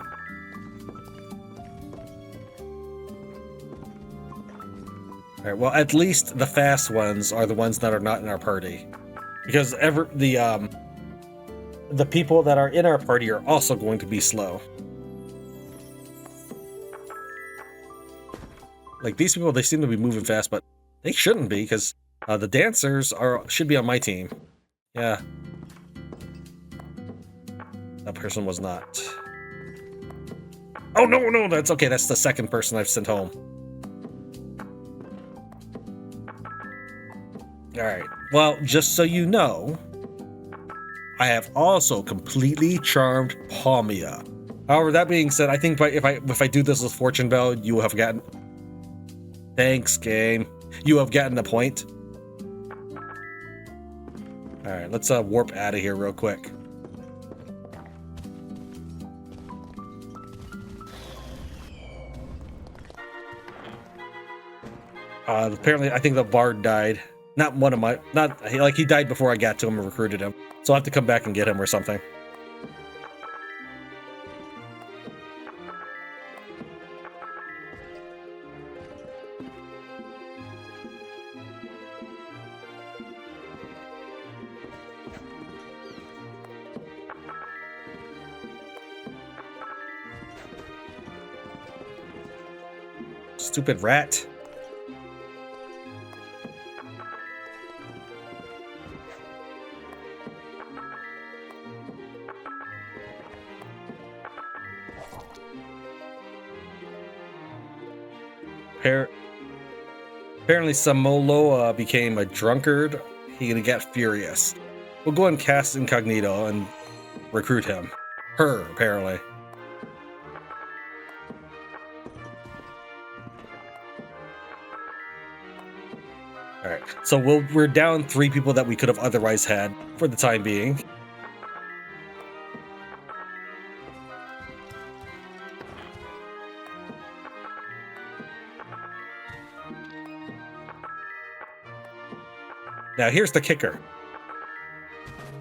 Alright, well, at least the fast ones are the ones that are not in our party. Because the people that are in our party are also going to be slow. Like, these people, they seem to be moving fast, but they shouldn't be, because the dancers should be on my team. Yeah. That person was not. Oh, no, that's okay. That's the second person I've sent home. Alright, well, just so you know, I have also completely charmed Palmia. However, that being said, I think if I do this with Fortune Bell, you will have gotten... Thanks, game. You have gotten the point. Alright, let's warp out of here real quick. Apparently, I think the bard died. Not one of my... he died before I got to him and recruited him. So I'll have to come back and get him or something. Stupid rat. Apparently Samolo became a drunkard. He got furious. We'll go and cast Incognito and recruit him. Her, apparently. Alright, so we're down 3 people that we could have otherwise had for the time being. Now here's the kicker.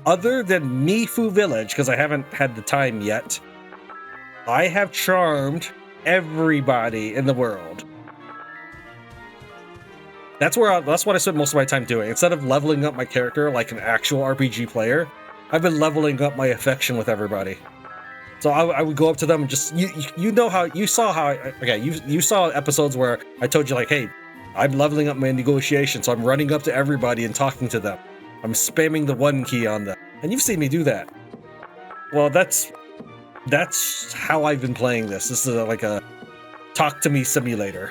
Other than Mifu Village, because I haven't had the time yet, I have charmed everybody in the world. That's what I spent most of my time doing. Instead of leveling up my character like an actual RPG player, I've been leveling up my affection with everybody. So I would go up to them and just you know how you saw how you saw episodes where I told you like, hey, I'm leveling up my negotiation, so I'm running up to everybody and talking to them. I'm spamming the 1 key on them, and you've seen me do that. Well, that's how I've been playing this. This is like a talk to me simulator.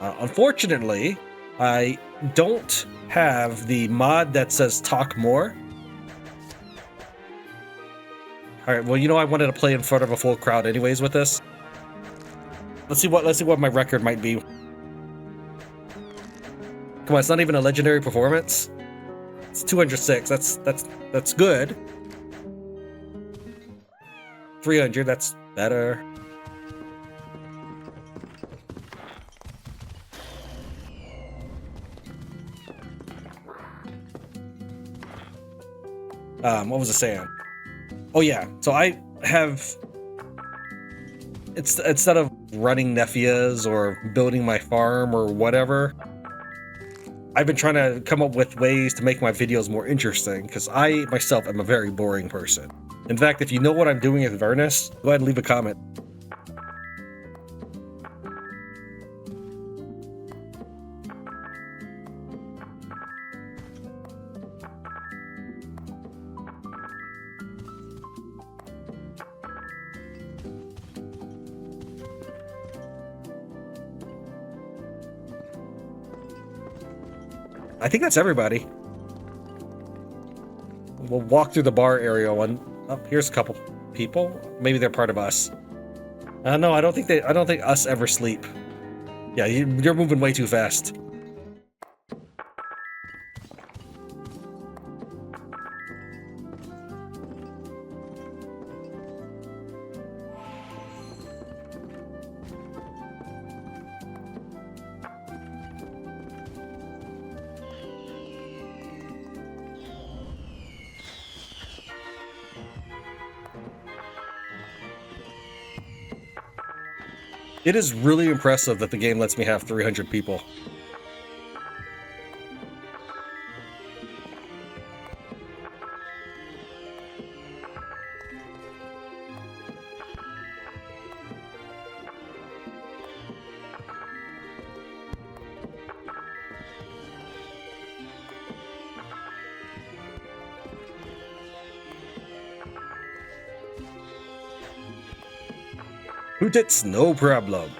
Unfortunately, I don't have the mod that says talk more. All right, well, you know, I wanted to play in front of a full crowd anyways with this. Let's see what my record might be. Come on, it's not even a legendary performance. It's 206. That's good. 300. That's better. What was I saying? Oh yeah, so I have... Instead of running Nephias or building my farm or whatever, I've been trying to come up with ways to make my videos more interesting, because I, myself, am a very boring person. In fact, if you know what I'm doing with Vernus, go ahead and leave a comment. I think that's everybody. We'll walk through the bar area one. Oh, here's a couple people. Maybe they're part of us. No, I don't think us ever sleep. Yeah, you're moving way too fast. It is really impressive that the game lets me have 300 people. Hootits, no problem.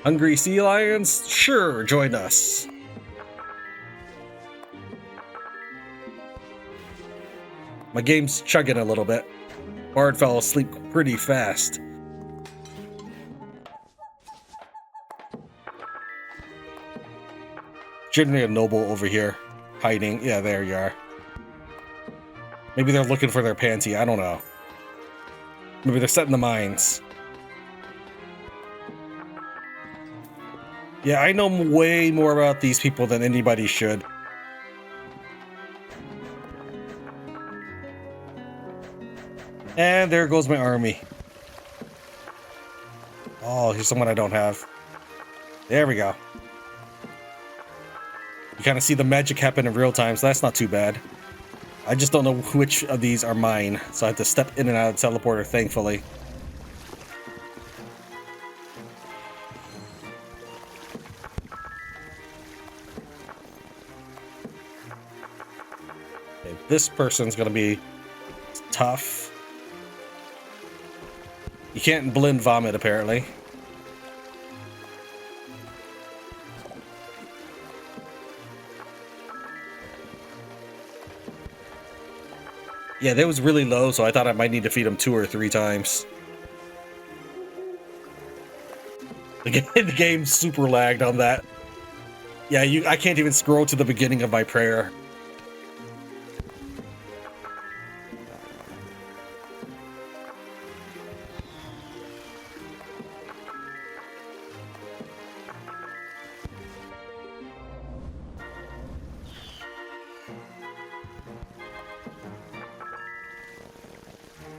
Hungry sea lions? Sure, join us. My game's chugging a little bit. Bard fell asleep pretty fast. Generally a noble over here, hiding. Yeah, there you are. Maybe they're looking for their panty, I don't know. Maybe they're setting the mines. Yeah, I know way more about these people than anybody should. And there goes my army. Oh, here's someone I don't have. There we go. You kind of see the magic happen in real time, so that's not too bad. I just don't know which of these are mine, so I have to step in and out of the teleporter, thankfully. Okay, this person's gonna be tough. You can't blend vomit, apparently. Yeah, that was really low, so I thought I might need to feed him 2 or 3 times. The game's super lagged on that. Yeah, I can't even scroll to the beginning of my prayer.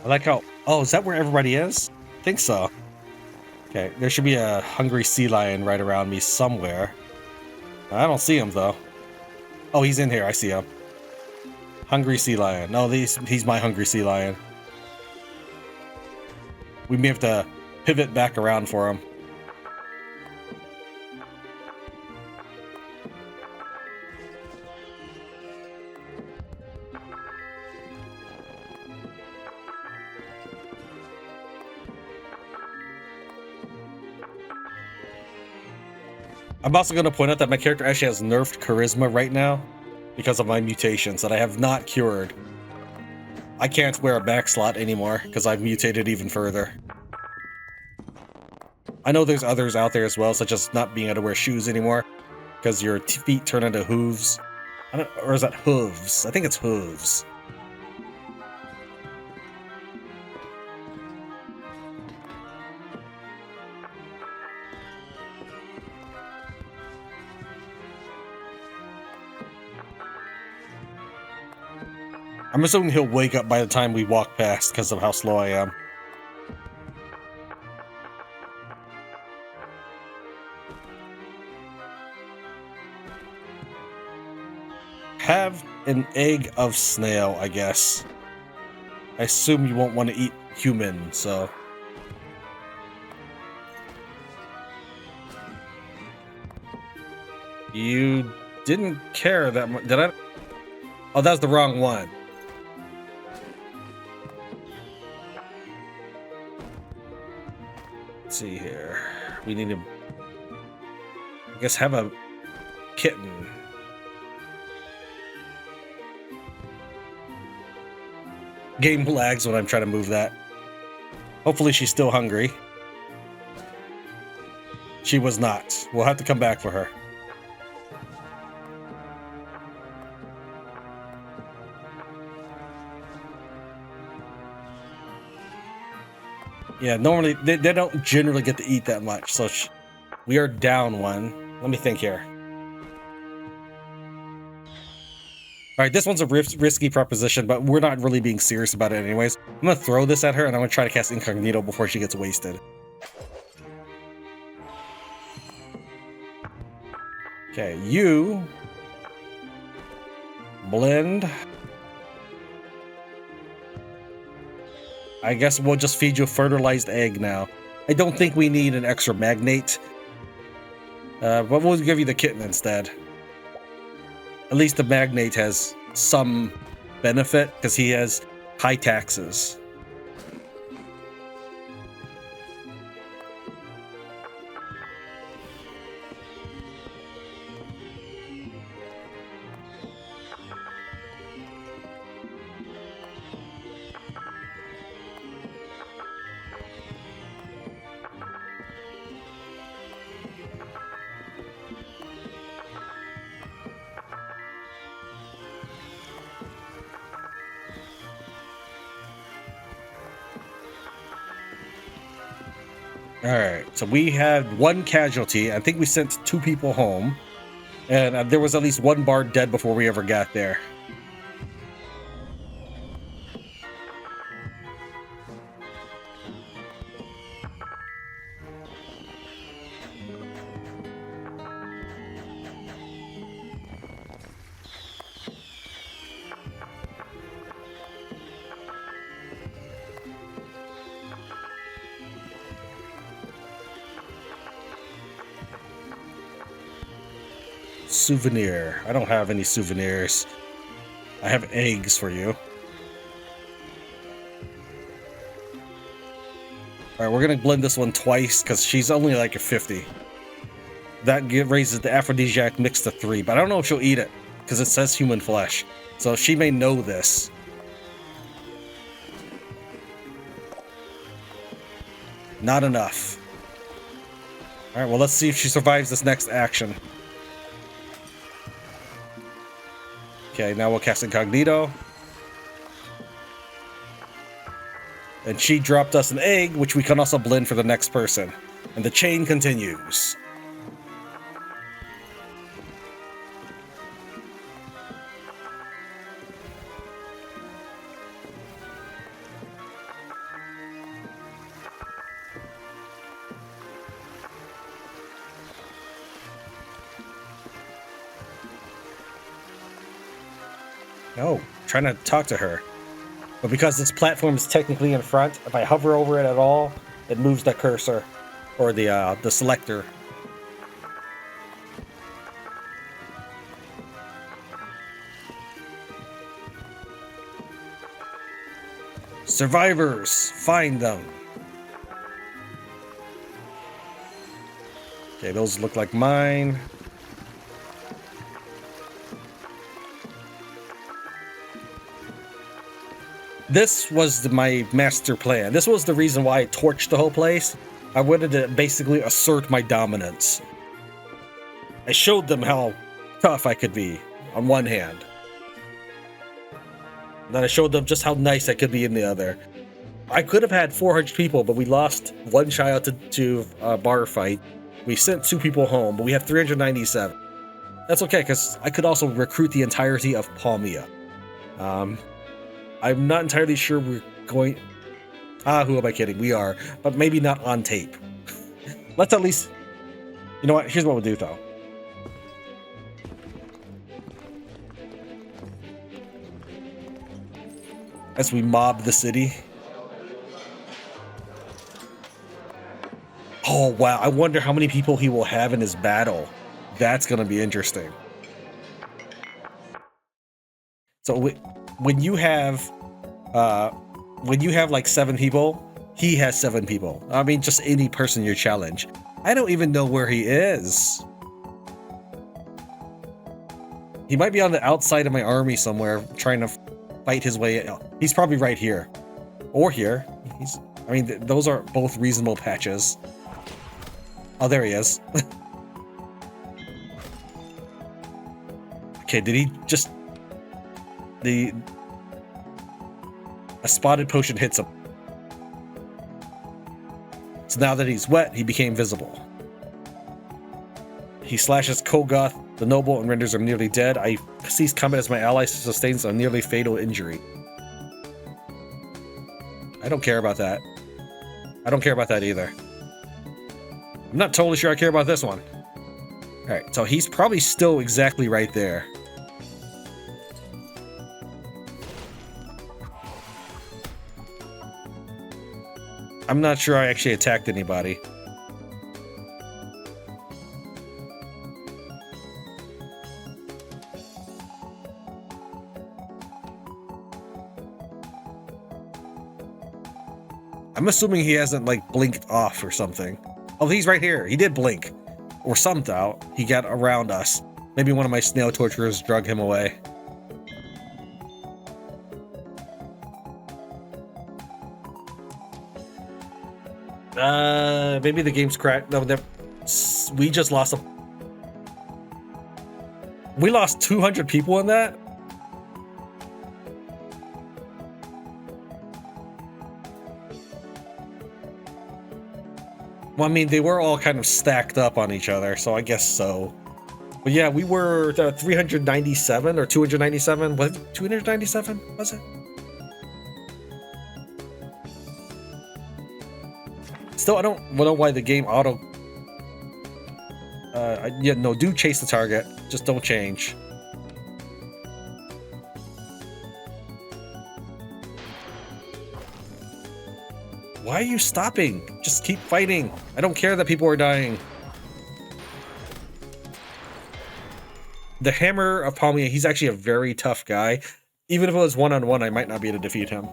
I like how... Oh, is that where everybody is? I think so. Okay, there should be a hungry sea lion right around me somewhere. I don't see him, though. Oh, he's in here. I see him. Hungry sea lion. No, he's my hungry sea lion. We may have to pivot back around for him. I'm also going to point out that my character actually has nerfed charisma right now because of my mutations that I have not cured. I can't wear a back slot anymore because I've mutated even further. I know there's others out there as well, such as not being able to wear shoes anymore because your feet turn into hooves. Or is that hooves? I think it's hooves. I'm assuming he'll wake up by the time we walk past because of how slow I am. Have an egg of snail, I guess. I assume you won't want to eat human, so... You didn't care that much, did I? Oh, that was the wrong one. Let's see here. We need to, I guess, have a kitten. Game lags when I'm trying to move that. Hopefully she's still hungry. She was not. We'll have to come back for her. Yeah, normally they don't generally get to eat that much, so we are down one. Let me think here. All right, this one's a risky proposition, but we're not really being serious about it anyways. I'm gonna throw this at her, and I'm gonna try to cast Incognito before she gets wasted. Okay, you blend. I guess we'll just feed you a fertilized egg now. I don't think we need an extra magnate. But we'll give you the kitten instead. At least the magnate has some benefit, because he has high taxes. Alright, so we had one casualty. I think we sent 2 people home. And there was at least 1 bard dead before we ever got there. Souvenir. I don't have any souvenirs. I have eggs for you. Alright, we're gonna blend this one twice because she's only like a 50. That raises the aphrodisiac mix to 3, but I don't know if she'll eat it because it says human flesh. So she may know this. Not enough. Alright, well, let's see if she survives this next action. Okay, now we'll cast Incognito. And she dropped us an egg, which we can also blend for the next person. And the chain continues. Oh, trying to talk to her. But because this platform is technically in front, if I hover over it at all, it moves the cursor or the selector. Survivors, find them. Okay, those look like mine. This was my master plan. This was the reason why I torched the whole place. I wanted to basically assert my dominance. I showed them how tough I could be, on one hand. And then I showed them just how nice I could be in the other. I could have had 400 people, but we lost 1 child to a bar fight. We sent 2 people home, but we have 397. That's okay, because I could also recruit the entirety of Palmia. I'm not entirely sure we're going... who am I kidding? We are, but maybe not on tape. Let's at least... You know what? Here's what we'll do, though. As we mob the city. Oh, wow. I wonder how many people he will have in his battle. That's going to be interesting. So when you have like 7 people, he has 7 people. I mean, just any person you challenge. I don't even know where he is. He might be on the outside of my army somewhere, trying to fight his way out. He's probably right here. Or here. I mean, those are both reasonable patches. Oh, there he is. Okay, did he just... A spotted potion hits him. So now that he's wet, he became visible. He slashes Kogoth, the noble, and renders him nearly dead. I cease combat as my ally sustains a nearly fatal injury. I don't care about that. I don't care about that either. I'm not totally sure I care about this one. Alright, so he's probably still exactly right there. I'm not sure I actually attacked anybody. I'm assuming he hasn't, like, blinked off or something. Oh, he's right here. He did blink. Or somehow he got around us. Maybe one of my snail torturers drug him away. Maybe the game's cracked. No, we just lost a... We lost 200 people in that? Well, I mean, they were all kind of stacked up on each other, so I guess so. But yeah, we were 397 or 297. Was it 297? Was it? Still, I don't know why the game auto... yeah, no, do chase the target. Just don't change. Why are you stopping? Just keep fighting. I don't care that people are dying. The Hammer of Palmia, he's actually a very tough guy. Even if it was one-on-one, I might not be able to defeat him.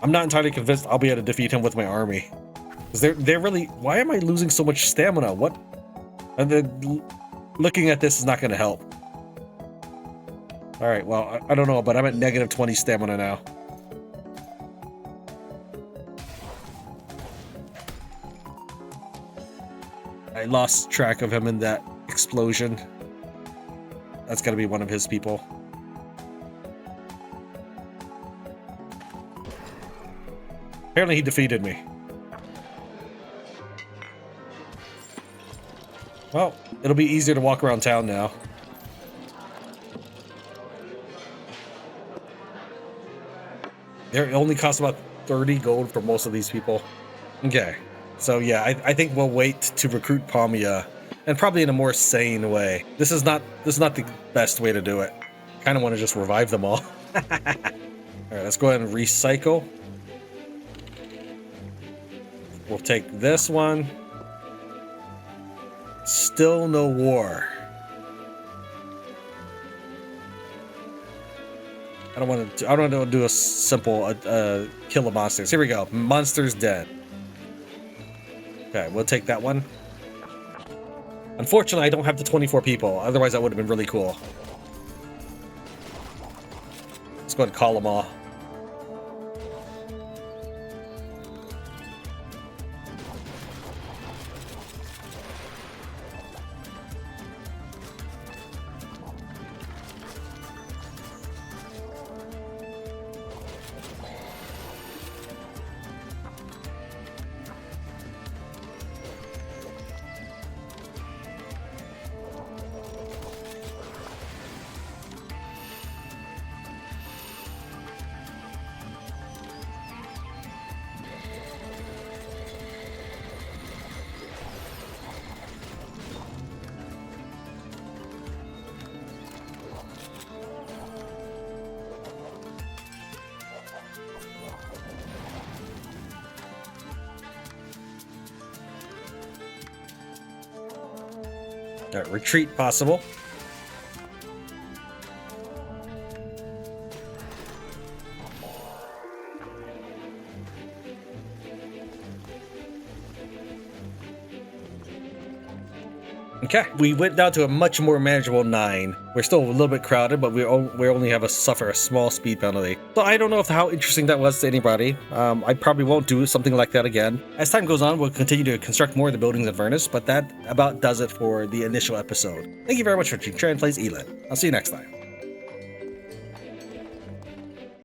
I'm not entirely convinced I'll be able to defeat him with my army. Because they're really... Why am I losing so much stamina? What? And looking at this is not going to help. Alright, well, I don't know, but I'm at negative 20 stamina now. I lost track of him in that explosion. That's gotta be one of his people. Apparently he defeated me. Well, it'll be easier to walk around town now. It only costs about 30 gold for most of these people. Okay. So yeah, I think we'll wait to recruit Palmia, and probably in a more sane way. This is not the best way to do it. Kind of want to just revive them all. All right, let's go ahead and recycle. We'll take this one. Still no war. I don't want to do a simple kill of monsters. Here we go. Monsters dead. Okay, we'll take that one. Unfortunately, I don't have the 24 people. Otherwise, that would have been really cool. Let's go ahead and call them all. Retreat possible. Okay, we went down to a much more manageable 9. We're still a little bit crowded, but we only have suffer a small speed penalty. So I don't know how interesting that was to anybody. I probably won't do something like that again. As time goes on, we'll continue to construct more of the buildings in Vernus, but that about does it for the initial episode. Thank you very much for watching Tran Plays Elin. I'll see you next time.